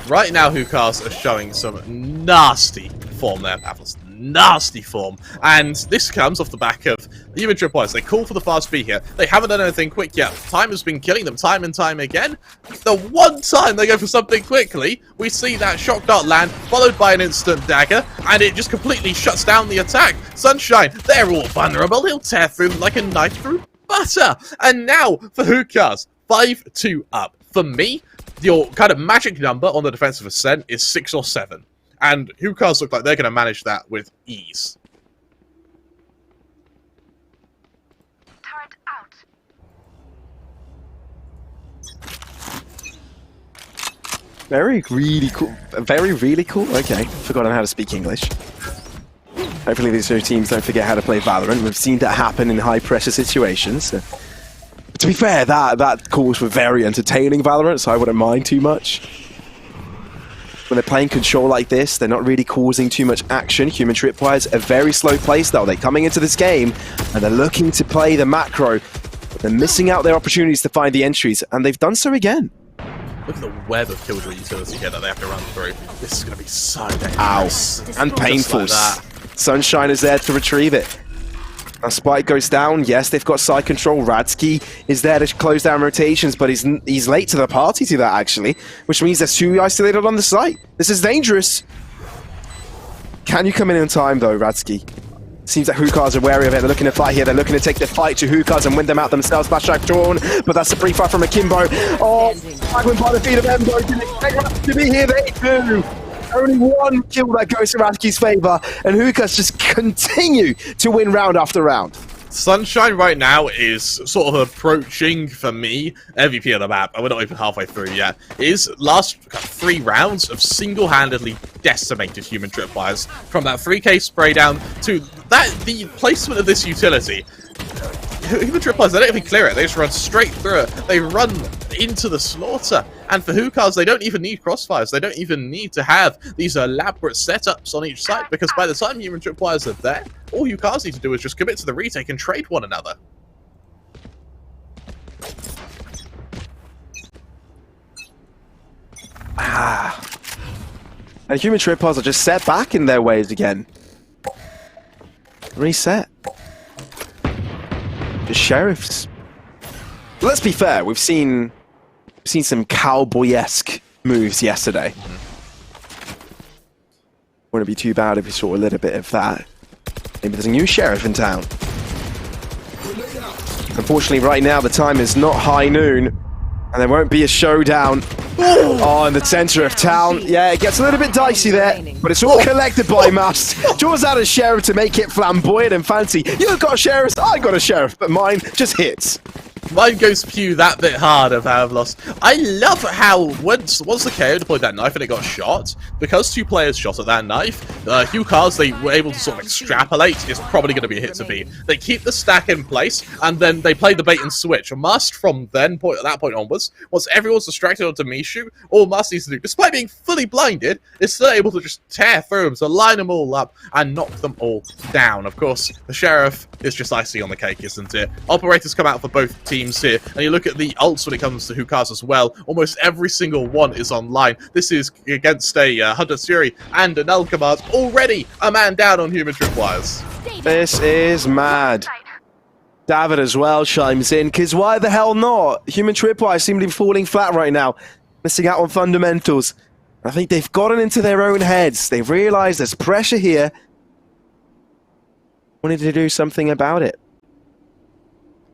Speaker 3: Right now, Hookahs are showing some nasty form there, Pavlos. Nasty form. And this comes off the back of the Human Tripwires. They call for the fast B here. They haven't done anything quick yet. Time has been killing them time and time again. The one time they go for something quickly, we see that shock dart land, followed by an instant dagger, and it just completely shuts down the attack. Sunshine, they're all vulnerable. He'll tear through them like a knife through butter. And now, for Hookahs, 5-2 up. For me, your kind of magic number on the defensive ascent is 6 or 7. And Hookahs look like they're going to manage that with ease.
Speaker 12: Turret out.
Speaker 2: Very, really cool. Very, really cool. Okay, forgotten how to speak English. Hopefully these two teams don't forget how to play Valorant. We've seen that happen in high-pressure situations. To be fair, that calls for very entertaining Valorant, so I wouldn't mind too much. When they're playing control like this, they're not really causing too much action. Human Tripwires, a very slow playstyle. They're coming into this game, and they're looking to play the macro. But they're missing out their opportunities to find the entries, and they've done so again.
Speaker 3: Look at the web of Killjoy utility here that they have to run through. This is going to be so
Speaker 2: dangerous. Ow. And painful. Like that. Sunshine is there to retrieve it. Now Spike goes down. Yes, they've got side control. Radsky is there to close down rotations, but he's late to the party to that, actually, which means there's 2 isolated on the site. This is dangerous. Can you come in time, though, Radsky? Seems that Hookahs are wary of it. They're looking to fight here. They're looking to take the fight to Hookahs and win them out themselves. Splash Drive drawn, but that's a pre-fire from Akimbo. Oh, fragment by the feet of Embo. Didn't expect to be here. They do. Only 1 kill that goes to Radsky's favor, and Hookahs just continue to win round after round.
Speaker 3: Sunshine right now is sort of approaching, for me, MVP of the map, and we're not even halfway through yet. His last 3 rounds of single-handedly decimated Human Tripwires, from that 3k spray down to the placement of this utility. Human Tripwires, they don't even clear it, they just run straight through it. They run into the slaughter. And for Hookahs, they don't even need crossfires. They don't even need to have these elaborate setups on each site, because by the time Human Tripwires are there, all Hookahs need to do is just commit to the retake and trade one another.
Speaker 2: And Human Tripwires are just set back in their ways again. reset. The Sheriffs. Let's be fair, we've seen some cowboy-esque moves yesterday. Wouldn't be too bad if we saw a little bit of that. Maybe there's a new Sheriff in town. Unfortunately, right now the time is not high noon, and there won't be a showdown. Oh, in the center of town. Yeah, it gets a little bit dicey there, but it's all collected by Must. Draws out a Sheriff to make it flamboyant and fancy. You've got a Sheriff, I got a Sheriff, but mine just hits.
Speaker 3: Mine goes pew that bit harder, Pavlos. I love how once the KO deployed that knife and it got shot, because 2 players shot at that knife, Hugh Cars, they were able to sort of extrapolate it's probably going to be a hit to B. They keep the stack in place, and then they play the bait and switch. Must, from that point onwards, once everyone's distracted onto Mishu, all Must needs to do, despite being fully blinded, is still able to just tear through them, to line them all up and knock them all down. Of course, the Sheriff is just icing on the cake, isn't it? Operators come out for both teams here, and you look at the ults when it comes to Hukars as well. Almost every single one is online. This is against a Hunter's Fury and an Command. Already a man down on human tripwires.
Speaker 2: This is mad. David as well chimes in, because why the hell not? Human tripwires seem to be falling flat right now, missing out on fundamentals. I think they've gotten into their own heads. They've realized there's pressure here. Wanted to do something about it.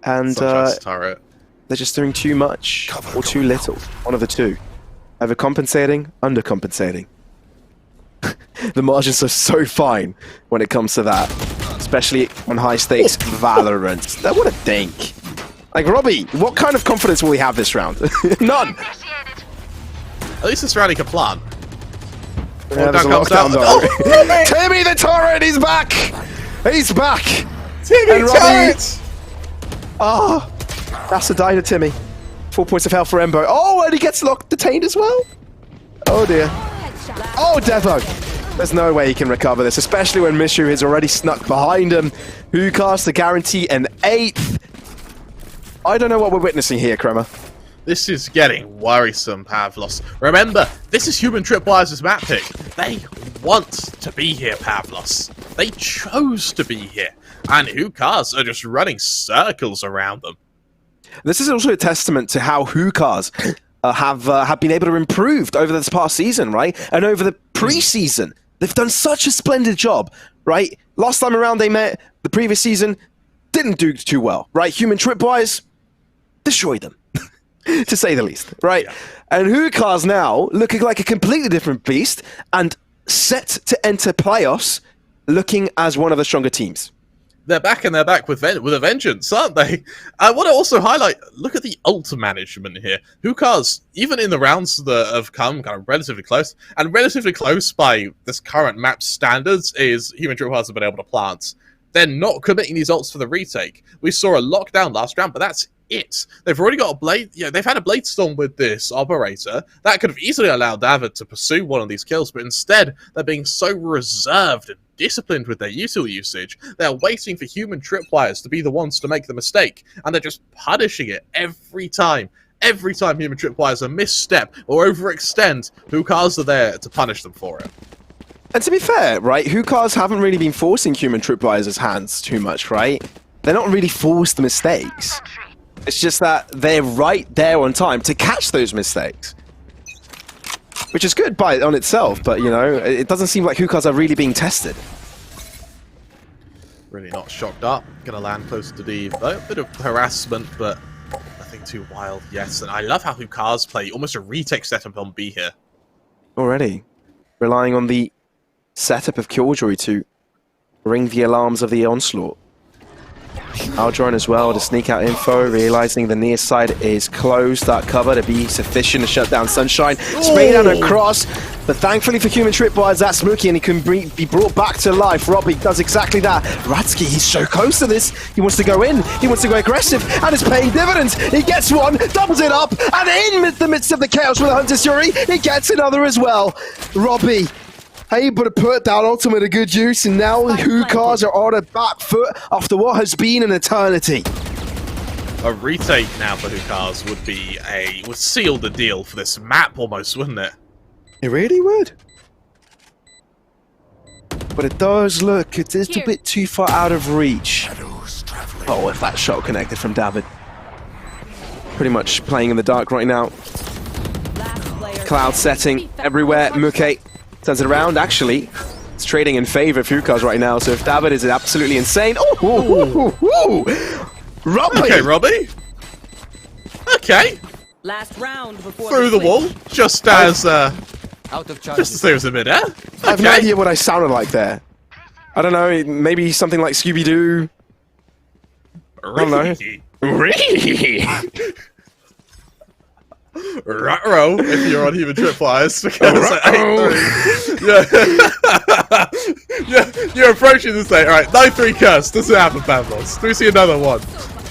Speaker 2: And
Speaker 3: turret.
Speaker 2: They're just doing too much or too little. One of the two. Overcompensating, undercompensating. The margins are so fine when it comes to that. Especially on high stakes Valorant. That would a dink. Like, Robbie, what kind of confidence will we have this round? None!
Speaker 3: At least this round he can plant.
Speaker 2: Yeah, there's a lockdown though. Timmy the turret, he's back! He's back!
Speaker 3: Timmy turret!
Speaker 2: Ah, that's a die to Timmy. 4 points of health for Embo. Oh, and he gets detained as well. Oh dear. Oh, Devo. There's no way he can recover this, especially when Mishu has already snuck behind him. Who casts to guarantee an 8th? I don't know what we're witnessing here, Kremer.
Speaker 3: This is getting worrisome, Pavlos. Remember, this is Human Tripwires' map pick. They want to be here, Pavlos. They chose to be here. And Hukars are just running circles around them.
Speaker 2: This is also a testament to how Hukars have been able to improve over this past season, right? And over the preseason. They've done such a splendid job, right? Last time around they met, the previous season, didn't do too well, right? Human Tripwires destroyed them, to say the least, right? Yeah. And Hukars now looking like a completely different beast and set to enter playoffs looking as one of the stronger teams.
Speaker 3: They're back, and they're back with a vengeance, aren't they? I want to also highlight, look at the ult management here. Hukars, even in the rounds that have come kind of relatively close, and relatively close by this current map standards, is Human Tripwires have been able to plant. They're not committing these ults for the retake. We saw a lockdown last round, but that's it. They've already got a blade. Yeah, they've had a blade storm with this operator that could have easily allowed David to pursue one of these kills, but instead they're being so reserved and disciplined with their util usage. They're waiting for Human Tripwires to be the ones to make the mistake, and they're just punishing it every time. Every time Human Tripwires are misstep or overextend, Hukars are there to punish them for it.
Speaker 2: And to be fair, right, Hukars haven't really been forcing Human Tripwires' hands too much, right? They're not really forced mistakes. It's just that they're right there on time to catch those mistakes. Which is good on itself, but, you know, it doesn't seem like Hukars are really being tested.
Speaker 3: Really not shocked up. Gonna land close to D. A bit of harassment, but nothing too wild. Yes, and I love how Hukars play almost a retake setup on B here.
Speaker 2: Already. Relying on the setup of Killjoy to ring the alarms of the onslaught. Aldron as well to sneak out info, realizing the near side is closed. That cover to be sufficient to shut down Sunshine. Spray down across, but thankfully for Human Tripwires, that's Smokey and he can be brought back to life. Robbie does exactly that. Ratsky, he's so close to this. He wants to go in, he wants to go aggressive, and it's paying dividends. He gets one, doubles it up, and in the midst of the chaos with the Hunter's Fury, he gets another as well. Robbie able to put that ultimate to good use, and now Hukars are on a back foot after what has been an eternity.
Speaker 3: A retake now for Hukars would seal the deal for this map almost, wouldn't it?
Speaker 2: It really would. but it does look a little bit too far out of reach. Oh, if that shot connected from David. Pretty much playing in the dark right now. Cloud setting everywhere. Muke turns it around. Actually, it's trading in favor of Hukas right now. So if David is absolutely insane. Oh, Robbie!
Speaker 3: Okay, Robbie. Okay.
Speaker 12: Last round before
Speaker 3: Through the wall, just as there was a bit, eh?
Speaker 2: I have no idea what I sounded like there. I don't know, maybe something like Scooby-Doo. I don't know.
Speaker 3: Ruh-roh, if you're on Human Tripwires, because you're approaching the state. Alright, 9-3 curse, doesn't happen, Pavlos. Do we see another one?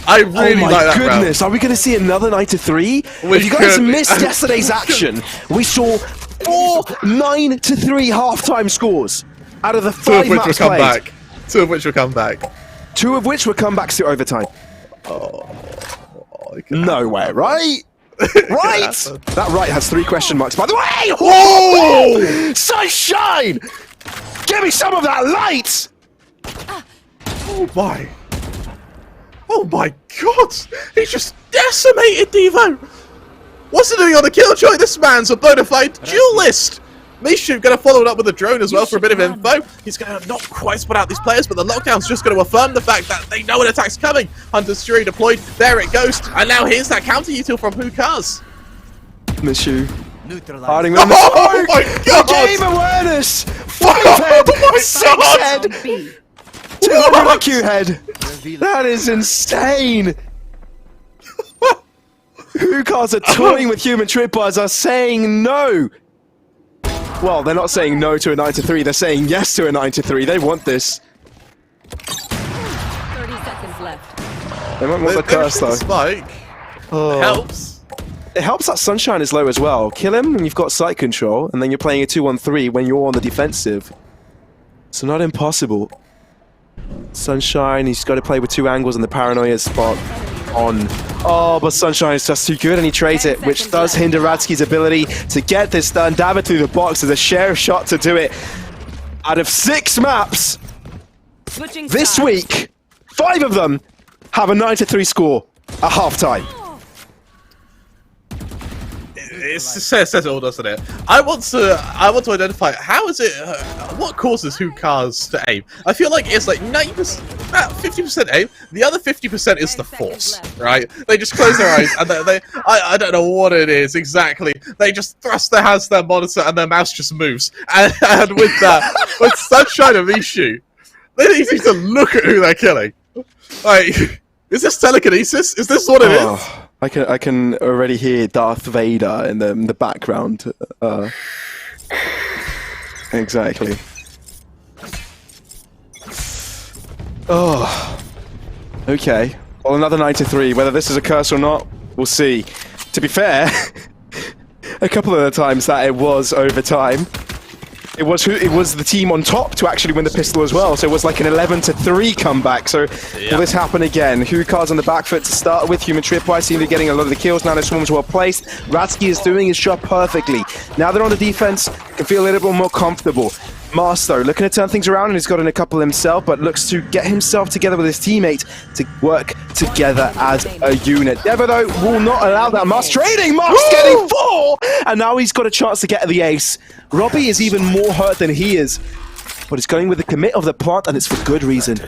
Speaker 3: I really like that round.
Speaker 2: Oh my goodness, are we going to see another 9-3? If you guys missed yesterday's action, we saw 4 9-3 halftime scores out of the 5 maps played.
Speaker 3: 2 of which will come back.
Speaker 2: 2 of which will come back to overtime. No way, right? Right? That right has 3 question marks, by the way! Whoa! Sunshine! Give me some of that light!
Speaker 3: Oh my. Oh my god! He just decimated Devo! What's he doing on the killjoy? This man's a bona fide duelist! Mishu gonna follow it up with a drone as well for a bit of info. He's gonna not quite spot out these players, but the lockdown's just gonna affirm the fact that they know an attack's coming. Hunter's Fury deployed, there it goes, and now here's that counter util from Hukas.
Speaker 2: Mishu. Hiding
Speaker 3: with oh my god!
Speaker 2: Game awareness! 5 head! 6 head! 200 IQ head! That is insane! Hukas are toying with human tripwires, are saying no! Well, they're not saying no to a 9-3, they're saying yes to a 9-3. They want this.
Speaker 12: 30 seconds left.
Speaker 2: They might want the curse, though.
Speaker 3: Spike.
Speaker 2: Oh.
Speaker 3: It helps.
Speaker 2: It helps that Sunshine is low as well. Kill him and you've got site control, and then you're playing a 2-1-3 when you're on the defensive. So not impossible. Sunshine, he's got to play with 2 angles and the paranoia spot on. Oh, but Sunshine is just too good and he trades it, which does hinder Radsky's ability to get this done. David through the box. There's a share shot to do it. Out of 6 maps this week, 5 of them have a 9-3 score at halftime.
Speaker 3: It says it all, doesn't it? I want to identify how is it, what causes Hukas to aim. I feel like it's like 90%, about 50% aim. The other 50% is the force, right? They just close their eyes and I don't know what it is exactly. They just thrust their hands to their monitor and their mouse just moves. And with that, with Sunshine and Mishu, they need to look at who they're killing. Like, is this telekinesis? Is this what it is?
Speaker 2: I can already hear Darth Vader in the background. Exactly. Oh. Okay. Well, another 9-3. Whether this is a curse or not, we'll see. To be fair, a couple of the times that it was overtime, it was the team on top to actually win the pistol as well. So it was like an 11-3 comeback. So will this happen again? Hukas on the back foot to start with. Human Tripwire seem to be getting a lot of the kills. Now the swarm's well placed. Radsky is doing his job perfectly. Now they're on the defense, can feel a little bit more comfortable. Mars, though, looking to turn things around, and he's got in a couple himself, but looks to get himself together with his teammate to work together as a unit. Devo, though, will not allow that. Mars trading! Mars getting 4! And now he's got a chance to get the ace. Robbie is even more hurt than he is, but he's going with the commit of the plant, and it's for good reason.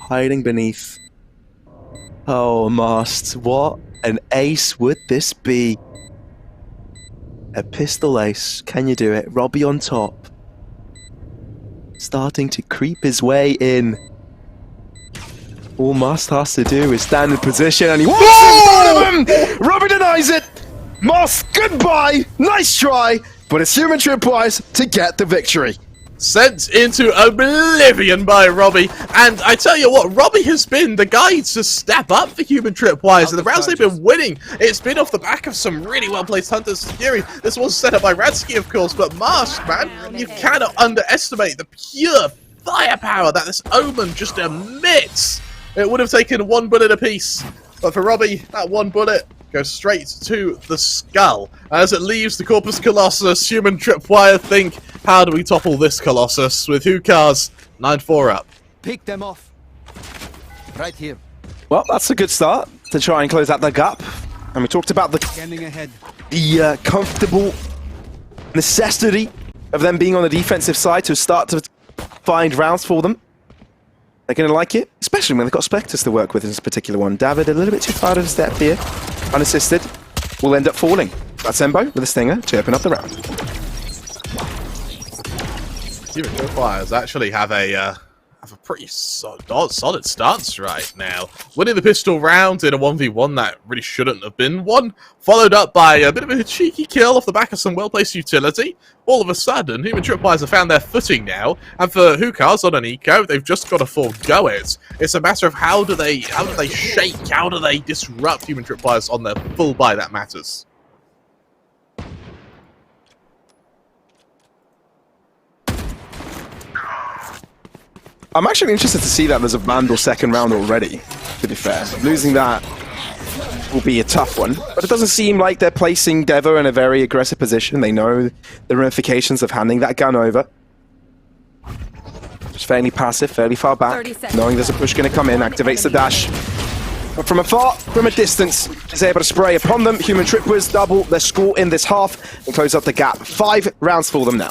Speaker 2: Hiding beneath. Oh, Mast, what an ace would this be? A pistol ace. Can you do it? Robbie on top. Starting to creep his way in. All Mast has to do is stand in position and he walks in front of him! Robbie denies it! Mast, goodbye! Nice try! But it's Human Tripwires to get the victory.
Speaker 3: Sent into oblivion by Robbie, and I tell you what, Robbie has been the guy to step up for Human Tripwires, and the rounds they've been winning, it's been off the back of some really well-placed Hunter's Fury. This was set up by Radsky, of course, but Mask, man, you cannot underestimate the pure firepower that this Omen just emits. It would have taken 1 bullet apiece, but for Robbie, that 1 bullet goes straight to the skull. As it leaves the Corpus Colossus, human tripwire think, how do we topple this Colossus? With Hookahs 9-4 up.
Speaker 13: Pick them off. Right here.
Speaker 2: Well, that's a good start to try and close out the gap. And we talked about the comfortable necessity of them being on the defensive side to start to find rounds for them. They're going to like it, especially when they've got Spectres to work with in this particular one. David, a little bit too far out of step here. Unassisted. Will end up falling. That's Embo with a stinger to open up the round.
Speaker 3: Human tripwires actually have a pretty solid stance right now. Winning the pistol round in a 1v1 that really shouldn't have been one, followed up by a bit of a cheeky kill off the back of some well-placed utility. All of a sudden, human tripwires have found their footing now, and for Hookahs on an eco, they've just got to forego it. It's a matter of how do they shake, how do they disrupt human tripwires on their full buy that matters.
Speaker 2: I'm actually interested to see that there's a Vandal second round already, to be fair. Losing that will be a tough one, but it doesn't seem like they're placing Devo in a very aggressive position. They know the ramifications of handing that gun over. Just fairly passive, fairly far back, knowing there's a push going to come in, activates the dash. But from afar, from a distance, is able to spray upon them. Human Tripwires double their score in this half and close up the gap. 5 rounds for them now.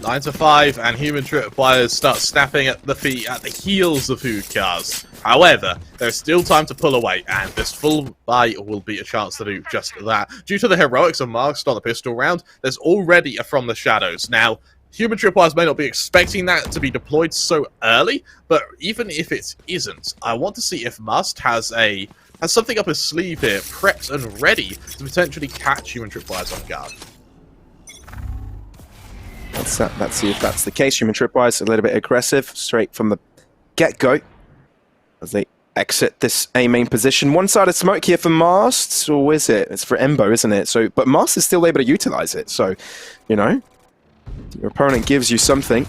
Speaker 3: 9-5, and human tripwires start snapping at the heels of Hookahs. However, there's still time to pull away, and this full buy will be a chance to do just that. Due to the heroics of Masked on the pistol round, there's already a From the Shadows. Now, human tripwires may not be expecting that to be deployed so early, but even if it isn't, I want to see if Must has something up his sleeve here, prepped and ready to potentially catch human tripwires off guard.
Speaker 2: Let's see if that's the case. Human Tripwires a little bit aggressive straight from the get-go as they exit this A main position. One-sided smoke here for Mast, or is it? It's for Embo, isn't it? So, but Mast is still able to utilize it. So, you know, your opponent gives you something.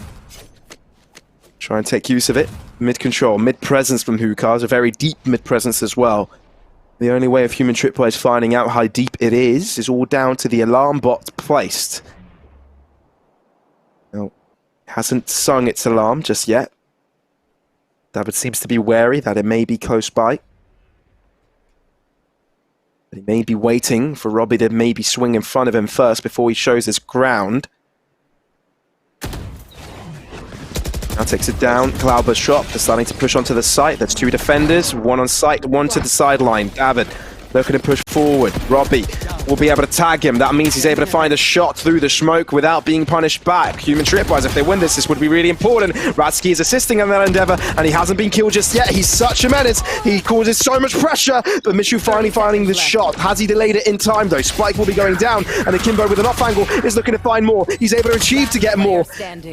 Speaker 2: Try and take use of it. Mid-control, mid-presence from Hookahs, a very deep mid-presence as well. The only way of human Tripwires finding out how deep it is all down to the alarm bot placed. No, hasn't sung its alarm just yet. David seems to be wary that it may be close by. But he may be waiting for Robbie to maybe swing in front of him first before he shows his ground. Now takes it down. Cloudburst shot. They're starting to push onto the site. There's 2 defenders. 1 on site, 1 to the sideline. David looking to push forward. Robbie will be able to tag him. That means he's able to find a shot through the smoke without being punished back. Human Tripwires, if they win this would be really important. Ratsky is assisting in that endeavor, and he hasn't been killed just yet. He's such a menace. He causes so much pressure, but Michu finally finding the shot. Has he delayed it in time, though? Spike will be going down, and Akimbo with an off angle is looking to find more. He's able to achieve to get more,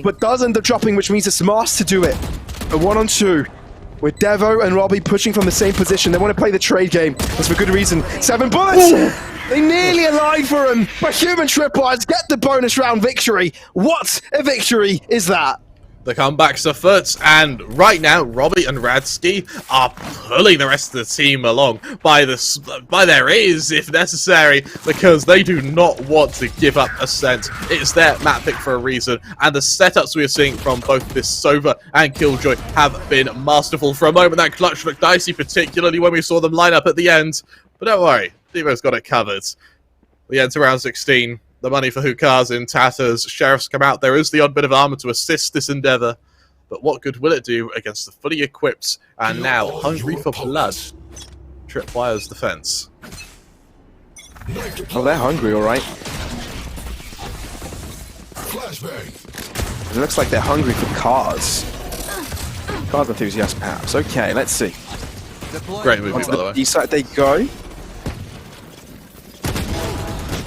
Speaker 2: but does end up dropping, which means it's Mast to do it. A 1-on-2. With Devo and Robbie pushing from the same position. They want to play the trade game. That's for good reason. 7 bullets! Ooh. They nearly aligned for him, but human Tripwires get the bonus round victory. What a victory is that?
Speaker 3: The comeback's afoot, and right now, Robbie and Radsky are pulling the rest of the team along by their ears, if necessary, because they do not want to give up a cent. It's their map pick for a reason, and the setups we are seeing from both this Sova and Killjoy have been masterful. For a moment, that clutch looked dicey, particularly when we saw them line up at the end, but don't worry, Devo's got it covered. We enter round 16. The money for Hookahs in tatters. Sheriffs come out. There is the odd bit of armor to assist this endeavor. But what good will it do against the fully equipped and now hungry for blood Tripwire's defense?
Speaker 2: Oh, they're hungry, all right. It looks like they're hungry for cars. Cars enthusiasts, perhaps. Okay, let's see.
Speaker 3: Great movie, by the way.
Speaker 2: East side they go.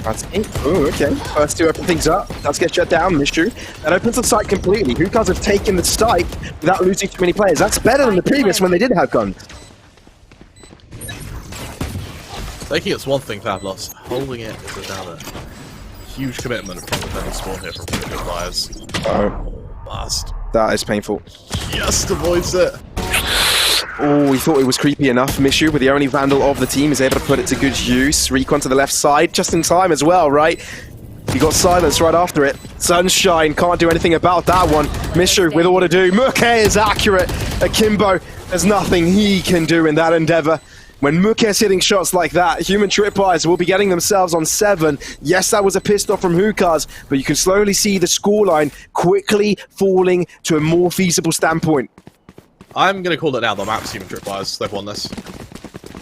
Speaker 2: That's it. Oh, okay. First 2 open things up. Let's get shut down, Mishu. That opens the site completely. Hookahs have taken the site without losing too many players. That's better than the previous when they did have guns.
Speaker 3: Taking it's one thing, Pavlos. Holding it is another. Huge commitment from the defending spawn here from Tripwires.
Speaker 2: Oh.
Speaker 3: Must.
Speaker 2: That is painful.
Speaker 3: Just avoids it.
Speaker 2: Oh, he thought it was creepy enough. Mishu, with the only Vandal of the team, is able to put it to good use. Recon to the left side, just in time as well, right? He got silence right after it. Sunshine can't do anything about that one. Mishu with all to do. Muke is accurate. Akimbo, there's nothing he can do in that endeavor. When Muke is hitting shots like that, Human Tripwires will be getting themselves on 7. Yes, that was a pistol from Hookahs, but you can slowly see the scoreline quickly falling to a more feasible standpoint.
Speaker 3: I'm going to call it now. The map's Human Tripwires. They've won this.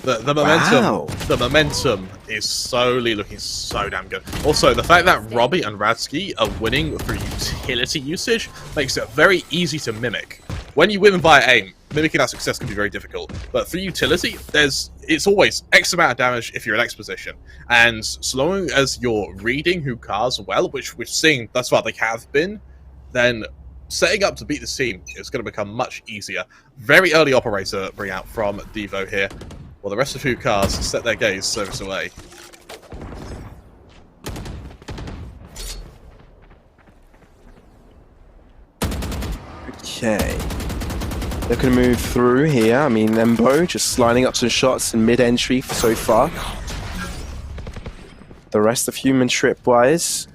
Speaker 3: The momentum,
Speaker 2: wow.
Speaker 3: The momentum is slowly looking so damn good. Also, the fact that Robbie and Radsky are winning through utility usage makes it very easy to mimic. When you win via aim, mimicking that success can be very difficult. But through utility, it's always X amount of damage if you're in X position. And so long as you're reading Hookahs well, which we've seen thus far they have been, then setting up to beat this team is going to become much easier. Very early operator bring out from Devo here. Well, the rest of Hookahs set their gaze service away.
Speaker 2: Okay. They're going to move through here. I mean, Embo just lining up some shots in mid-entry so far. The rest of Human Tripwires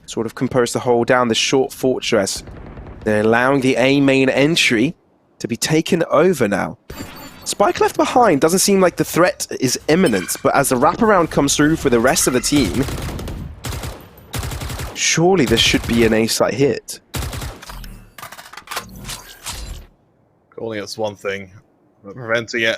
Speaker 2: sort of compose the hold down the short fortress. They're allowing the A main entry to be taken over now. Spike left behind doesn't seem like the threat is imminent, but as the wraparound comes through for the rest of the team, surely this should be an A-site hit.
Speaker 3: Calling it's one thing, but preventing it.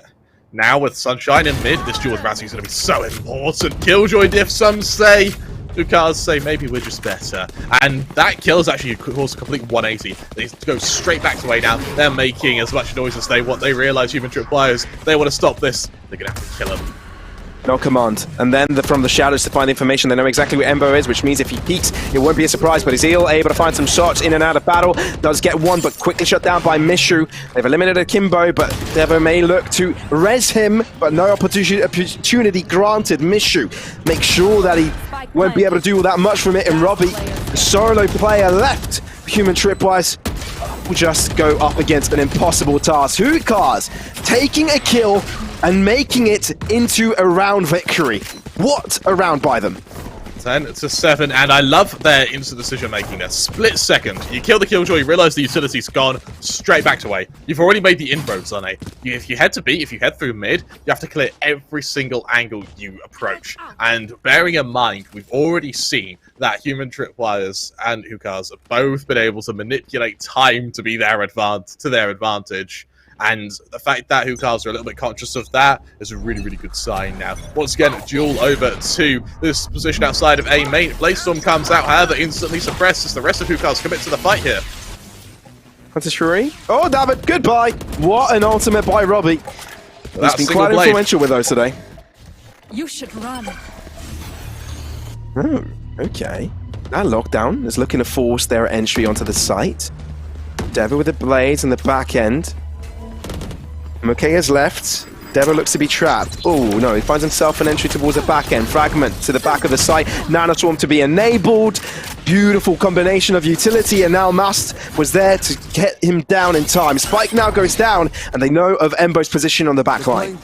Speaker 3: Now with Sunshine in mid, this duel with Ratsky is going to be so important. Killjoy diff, some say. Hookahs say maybe we're just better. And that kill is actually caused a complete 180. They go straight back to way down. They're making as much noise as they want. They realize Human Tripwires, they want to stop this. They're going to have to kill him.
Speaker 2: No command. And then from the shadows to find information, they know exactly where Embo is, which means if he peeks, it won't be a surprise. But Ezeel able to find some shots in and out of battle. Does get one, but quickly shut down by Mishu. They've eliminated Akimbo, but Devo may look to res him, but no opportunity granted. Mishu makes sure that he won't be able to do all that much from it. And Robbie, the solo player left, Human Tripwires will just go up against an impossible task. Hookahs taking a kill and making it into a round victory. What a round by them.
Speaker 3: 10-7, and I love their instant decision making there. Split second. You kill the Killjoy, you realize the utility's gone, straight back to A. You've already made the inroads on A. If you head to B, if you head through mid, you have to clear every single angle you approach. And bearing in mind, we've already seen that Human Tripwires and Hookahs have both been able to manipulate time to be their advantage. And the fact that Hookahs are a little bit conscious of that is a really, really good sign now. Once again, duel over to this position outside of A main. Bladestorm comes out, however, instantly suppressed as the rest of Hookahs commit to the fight here.
Speaker 2: That's a Shuri. Oh, damn it. Goodbye. What an ultimate by Robbie. He's been quite influential with those today.
Speaker 12: You should run.
Speaker 2: Oh, okay. That lockdown is looking to force their entry onto the site. Devo with the blades in the back end. Mukea's left. Devo looks to be trapped. Oh no, he finds himself an entry towards the back end. Fragment to the back of the site. Nanoswarm to be enabled. Beautiful combination of utility, and now Mast was there to get him down in time. Spike now goes down, and they know of Embo's position on the back line.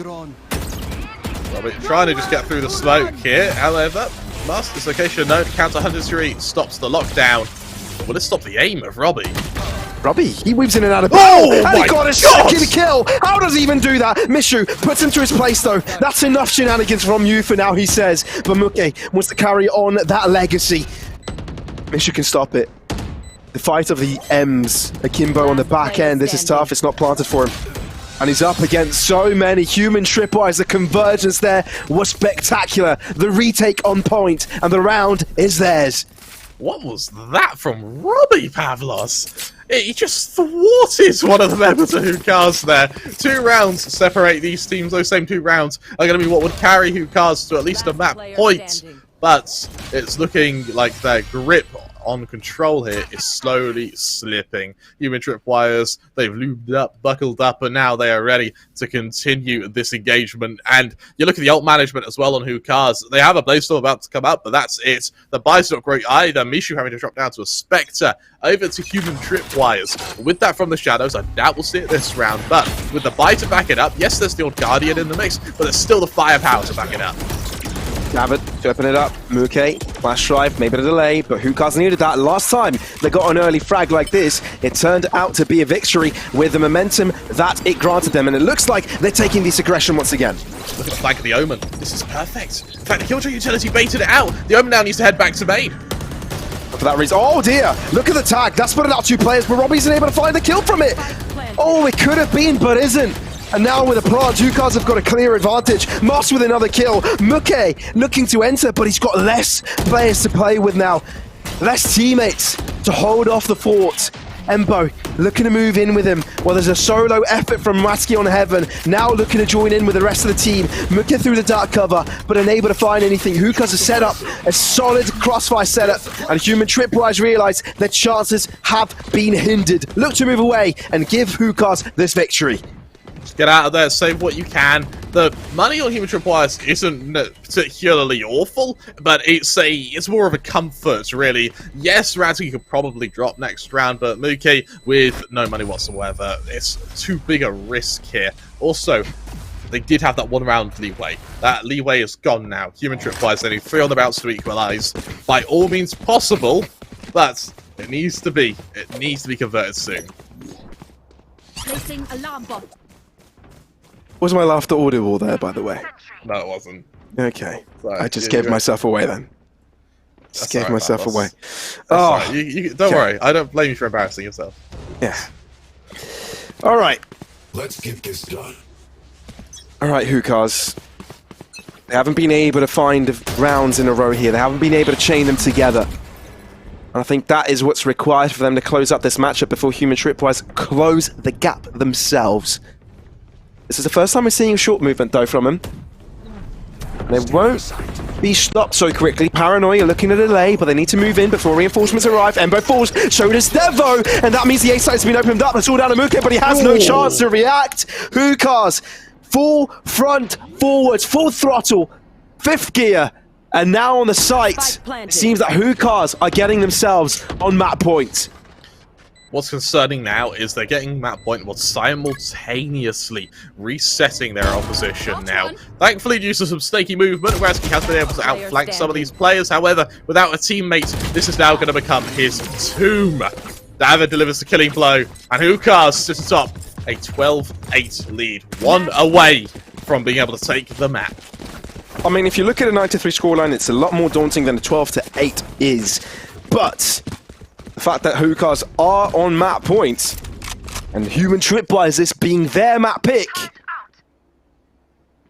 Speaker 3: Robbie trying to just get through the smoke here. However, Mast, this location known to counter 103, stops the lockdown. Will it stop the aim of Robbie?
Speaker 2: Robbie, he weaves in and out of
Speaker 3: oh,
Speaker 2: and he got his second kill! How does he even do that? Mishu puts him to his place though. That's enough shenanigans from you for now, he says. But Muke wants to carry on that legacy. Mishu can stop it. The fight of the M's. Akimbo on the back end. This is tough. It's not planted for him. And he's up against so many Human Tripwires. The convergence there was spectacular. The retake on point, and the round is theirs.
Speaker 3: What was that from Robbie, Pavlos? He just thwarted one of the members of Hookahs there. 2 rounds separate these teams. Those same 2 rounds are going to be what would carry Hookahs to at least a map point. But it's looking like their grip on control here is slowly slipping. Human Tripwires, they've lubed up, buckled up, and now they are ready to continue this engagement. And you look at the ult management as well on Hookahs. They have a playstyle about to come up, but that's it. The buy's not great either. Mishu having to drop down to a Spectre, over to Human Tripwires. With that from the shadows, I doubt we'll see it this round, but with the buy to back it up, yes, there's the old Guardian in the mix, but there's still the firepower to back it up.
Speaker 2: David to open it up. Muke, flash drive, maybe a delay, but Hookahs needed that. Last time they got an early frag like this, it turned out to be a victory with the momentum that it granted them, and it looks like they're taking this aggression once again.
Speaker 3: Look at the flank of the Omen. This is perfect. In fact, the Killjoy utility baited it out. The Omen now needs to head back to main.
Speaker 2: For that reason, oh dear, look at the tag. That's put it out 2 players, but Robbie's unable to find the kill from it. Oh, it could have been, but isn't. And now with a plant, Hookahs have got a clear advantage. Moss with another kill. Muke looking to enter, but he's got less players to play with now. Less teammates to hold off the fort. Embo looking to move in with him. Well, there's a solo effort from Masked on Heaven. Now looking to join in with the rest of the team. Muke through the dark cover, but unable to find anything. Hookahs has set up a solid crossfire setup, and Human Tripwires realise their chances have been hindered. Look to move away and give Hookahs this victory.
Speaker 3: Get out of there, save what you can. The money on Human Tripwires isn't particularly awful, but it's more of a comfort, really. Yes, Razzie could probably drop next round, but Muke, with no money whatsoever, it's too big a risk here. Also, they did have that 1 round leeway. That leeway is gone now. Human Tripwires, they need 3 on the bounce to equalise. By all means possible, but it needs to be converted soon.
Speaker 12: Placing alarm bot.
Speaker 2: Was my laughter audible there, by the way?
Speaker 3: No, it wasn't.
Speaker 2: Okay.
Speaker 3: Sorry,
Speaker 2: I just gave myself away then. Just gave myself away.
Speaker 3: Oh, don't worry. I don't blame you for embarrassing yourself.
Speaker 2: Yeah. All right.
Speaker 14: Let's get this done.
Speaker 2: All right, Hookahs. They haven't been able to find rounds in a row here. They haven't been able to chain them together. And I think that is what's required for them to close up this matchup before Human Tripwires close the gap themselves. This is the first time we're seeing a short movement, though, from him. They won't be stopped so quickly. Paranoia looking at a delay, but they need to move in before reinforcements arrive. Embo falls, so does Devo, and that means the A site's been opened up. It's all down to Muke, but he has no chance to react. Hookahs, full front forwards, full throttle, 5th gear, and now on the site, it seems that Hookahs are getting themselves on map point.
Speaker 3: What's concerning now is they're getting map point while simultaneously resetting their opposition now. Thankfully, due to some snaky movement, Razzie has been able to outflank some of these players. However, without a teammate, this is now going to become his tomb. David delivers the killing blow, and Hookahs sits atop a 12-8 lead, 1 away from being able to take the map.
Speaker 2: I mean, if you look at a 9-3 scoreline, it's a lot more daunting than a 12-8 is. But the fact that Hookahs are on map points, and Human Tripwires this being their map pick,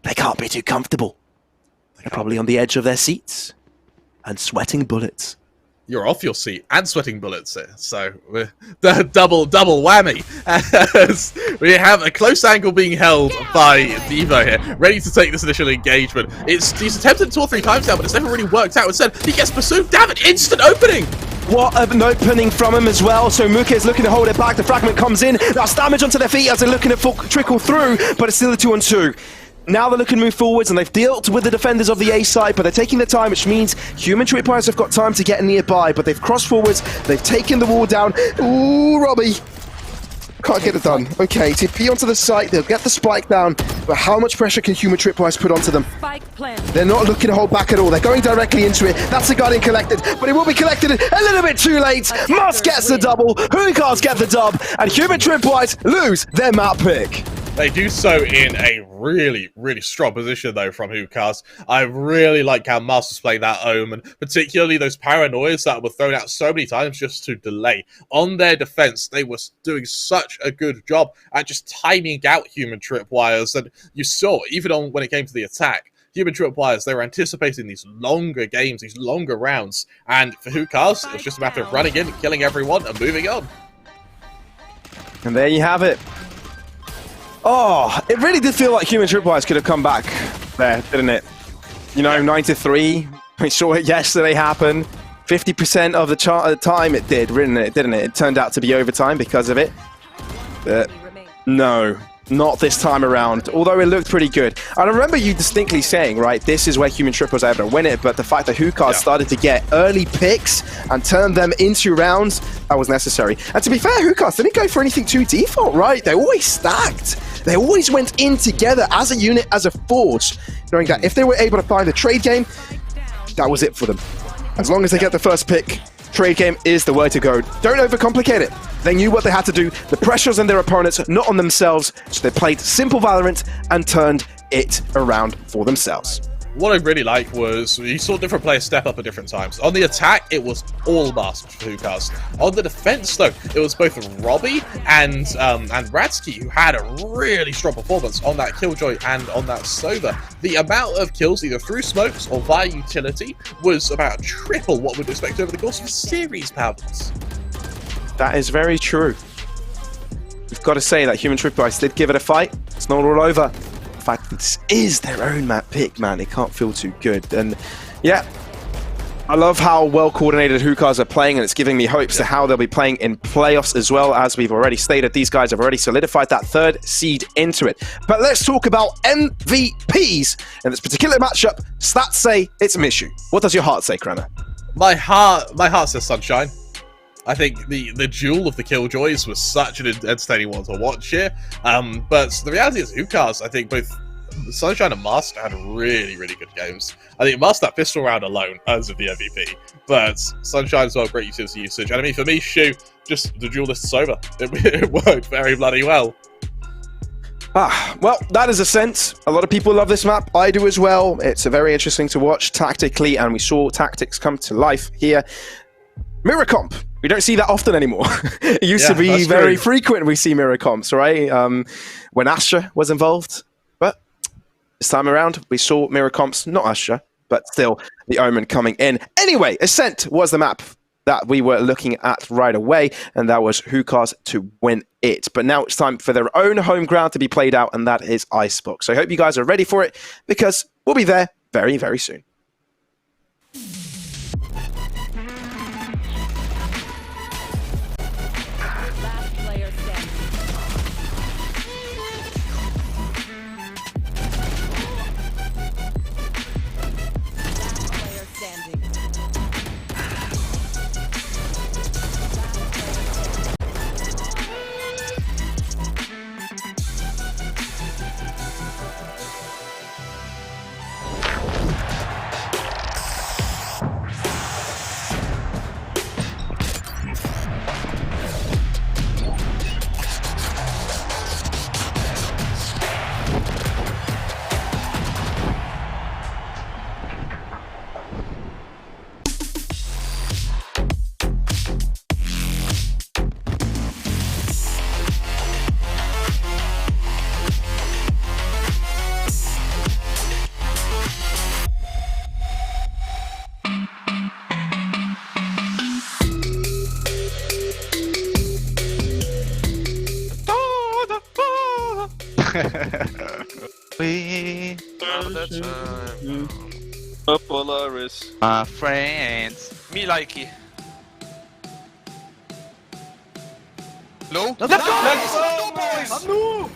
Speaker 2: they can't be too comfortable. They're probably on the edge of their seats and sweating bullets.
Speaker 3: You're off your seat and sweating bullets here, so we're double whammy. As we have a close angle being held by Devo here, ready to take this initial engagement. He's attempted 2 or 3 times now, but it's never really worked out. Instead, he gets pursued. Damn it, instant opening!
Speaker 2: What an opening from him as well. So Muke is looking to hold it back. The fragment comes in. That's damage onto their feet as they're looking to trickle through, but it's still a 2-on-2. Now they're looking to move forwards, and they've dealt with the defenders of the A side, but they're taking their time, which means Human Tripwires have got time to get nearby, but they've crossed forwards, they've taken the wall down. Ooh, Robbie! Can't get it done. Okay, TP onto the site, they'll get the spike down, but how much pressure can Human Tripwires put onto them? They're not looking to hold back at all, they're going directly into it. That's the Guardian collected, but it will be collected a little bit too late. Musk gets the double, Hookahs get the dub, and Human Tripwires lose their map pick.
Speaker 3: They do so in a really, really strong position, though, from Hookahs. I really like how Masters played that Omen, particularly those paranoias that were thrown out so many times just to delay. On their defense, they were doing such a good job at just timing out Human Tripwires, and you saw, even when it came to the attack, Human Tripwires, they were anticipating these longer games, these longer rounds, and for Hookahs, it was just a matter of running in, killing everyone, and moving on.
Speaker 2: And there you have it. Oh, it really did feel like Human Tripwires could have come back there, didn't it? You know, 9-3. We saw it yesterday happen. 50% of the time it did, didn't it? It turned out to be overtime because of it. No, not this time around, although it looked pretty good. I remember you distinctly saying, right, this is where Human Trip was able to win it, but the fact that Hookah started to get early picks and turn them into rounds, that was necessary. And to be fair, Hookah didn't go for anything too default, right? They always stacked. They always went in together as a unit, as a force, knowing that if they were able to find the trade game, that was it for them. As long as they get the first pick, trade game is the way to go. Don't overcomplicate it. They knew what they had to do. The pressure's on their opponents, not on themselves. So they played simple Valorant and turned it around for themselves.
Speaker 3: What I really liked was you saw different players step up at different times. On the attack, it was all masked for Hookahs. On the defense, though, it was both Robbie and Radsky who had a really strong performance on that Killjoy and on that Sova. The amount of kills, either through smokes or via utility, was about triple what we'd expect over the course of a series, Pavlos.
Speaker 2: That is very true. We've got to say that Human Tripwise did give it a fight. It's not all over. The fact that this is their own map pick, man, it can't feel too good. And yeah, I love how well coordinated Hookahs are playing, and it's giving me hopes to how they'll be playing in playoffs as well. As we've already stated, these guys have already solidified that third seed into it. But let's talk about MVPs in this particular matchup. Stats say it's Mishu. What does your heart say, Krenner?
Speaker 3: My heart says Sunshine. I think the duel of the Killjoys was such an entertaining one to watch here. But the reality is, Hookahs, I think both Sunshine and Mask had really, really good games. I think Mask that pistol round alone earns of the MVP. But Sunshine as well, great utility usage. And I mean, for me, Shu, just the duel list is over. It worked very bloody well.
Speaker 2: Well, that is Ascent. A lot of people love this map. I do as well. It's very interesting to watch tactically, and we saw tactics come to life here. Mirror comp. We don't see that often anymore. It used to be very frequent we see mirror comps, right? When Astra was involved. But this time around, we saw mirror comps, not Astra, but still the Omen coming in. Anyway, Ascent was the map that we were looking at right away, and that was Hookahs to win it. But now it's time for their own home ground to be played out, and that is Icebox. So I hope you guys are ready for it, because we'll be there very, very soon.
Speaker 15: We are the time. Polaris. My friends. Me likey. No? Let's go, boys!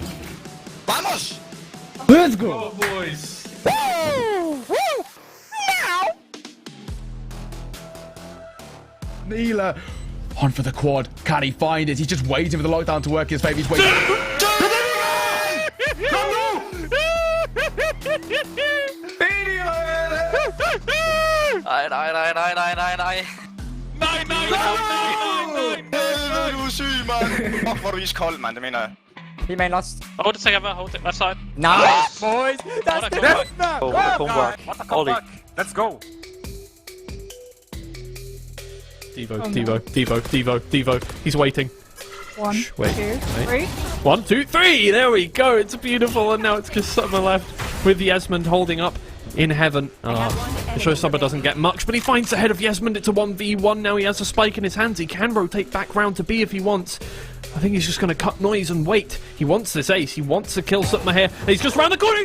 Speaker 15: Vamos!
Speaker 7: Let's go!
Speaker 15: Go, boys!
Speaker 7: Neela on for the quad. Can he find it? He's just waiting for the lockdown to work his favour. He's waiting.
Speaker 15: Du er syg, mand! Fuck, hvor er du iskold, mand, det mener jeg.
Speaker 16: He main lost.
Speaker 17: Hold it together, hold it left side.
Speaker 16: Nice, boys! That's the best map!
Speaker 17: Come back.
Speaker 16: Let's go!
Speaker 5: Devo. He's waiting.
Speaker 11: One,
Speaker 5: Shh, wait,
Speaker 11: two,
Speaker 5: wait.
Speaker 11: three.
Speaker 5: 1, 2, 3! There we go. It's beautiful. And now it's just Summer left with Yasmond holding up in heaven. The Showstopper doesn't get much, but he finds the head of Yasmond. It's a 1v1. Now he has a spike in his hands. He can rotate back round to B if he wants. I think he's just going to cut noise and wait. He wants this ace. He wants to kill Sutma here. And he's just round the corner.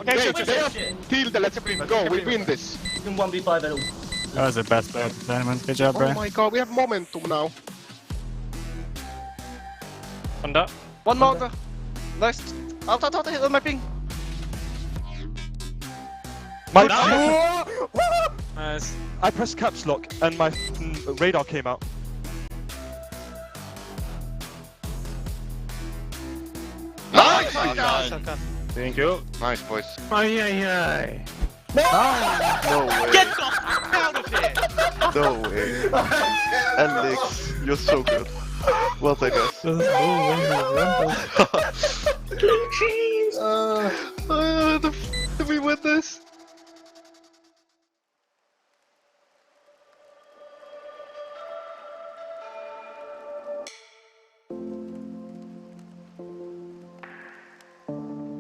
Speaker 15: Okay, steal the let's go. We win this.
Speaker 16: You can 1v5 at all.
Speaker 9: That was the best play of the tournament. Good job, bro.
Speaker 15: Oh my god, we have momentum now.
Speaker 17: Under.
Speaker 15: One more. Nice. Out, hit on my ping.
Speaker 17: Nice.
Speaker 18: I pressed caps lock and my radar came out.
Speaker 15: Nice!
Speaker 18: Thank you.
Speaker 15: Nice, boys.
Speaker 18: Aye.
Speaker 15: No way.
Speaker 17: Get the f out of here!
Speaker 15: No way. Alex, you're so good. Well played, guys. Did we win this?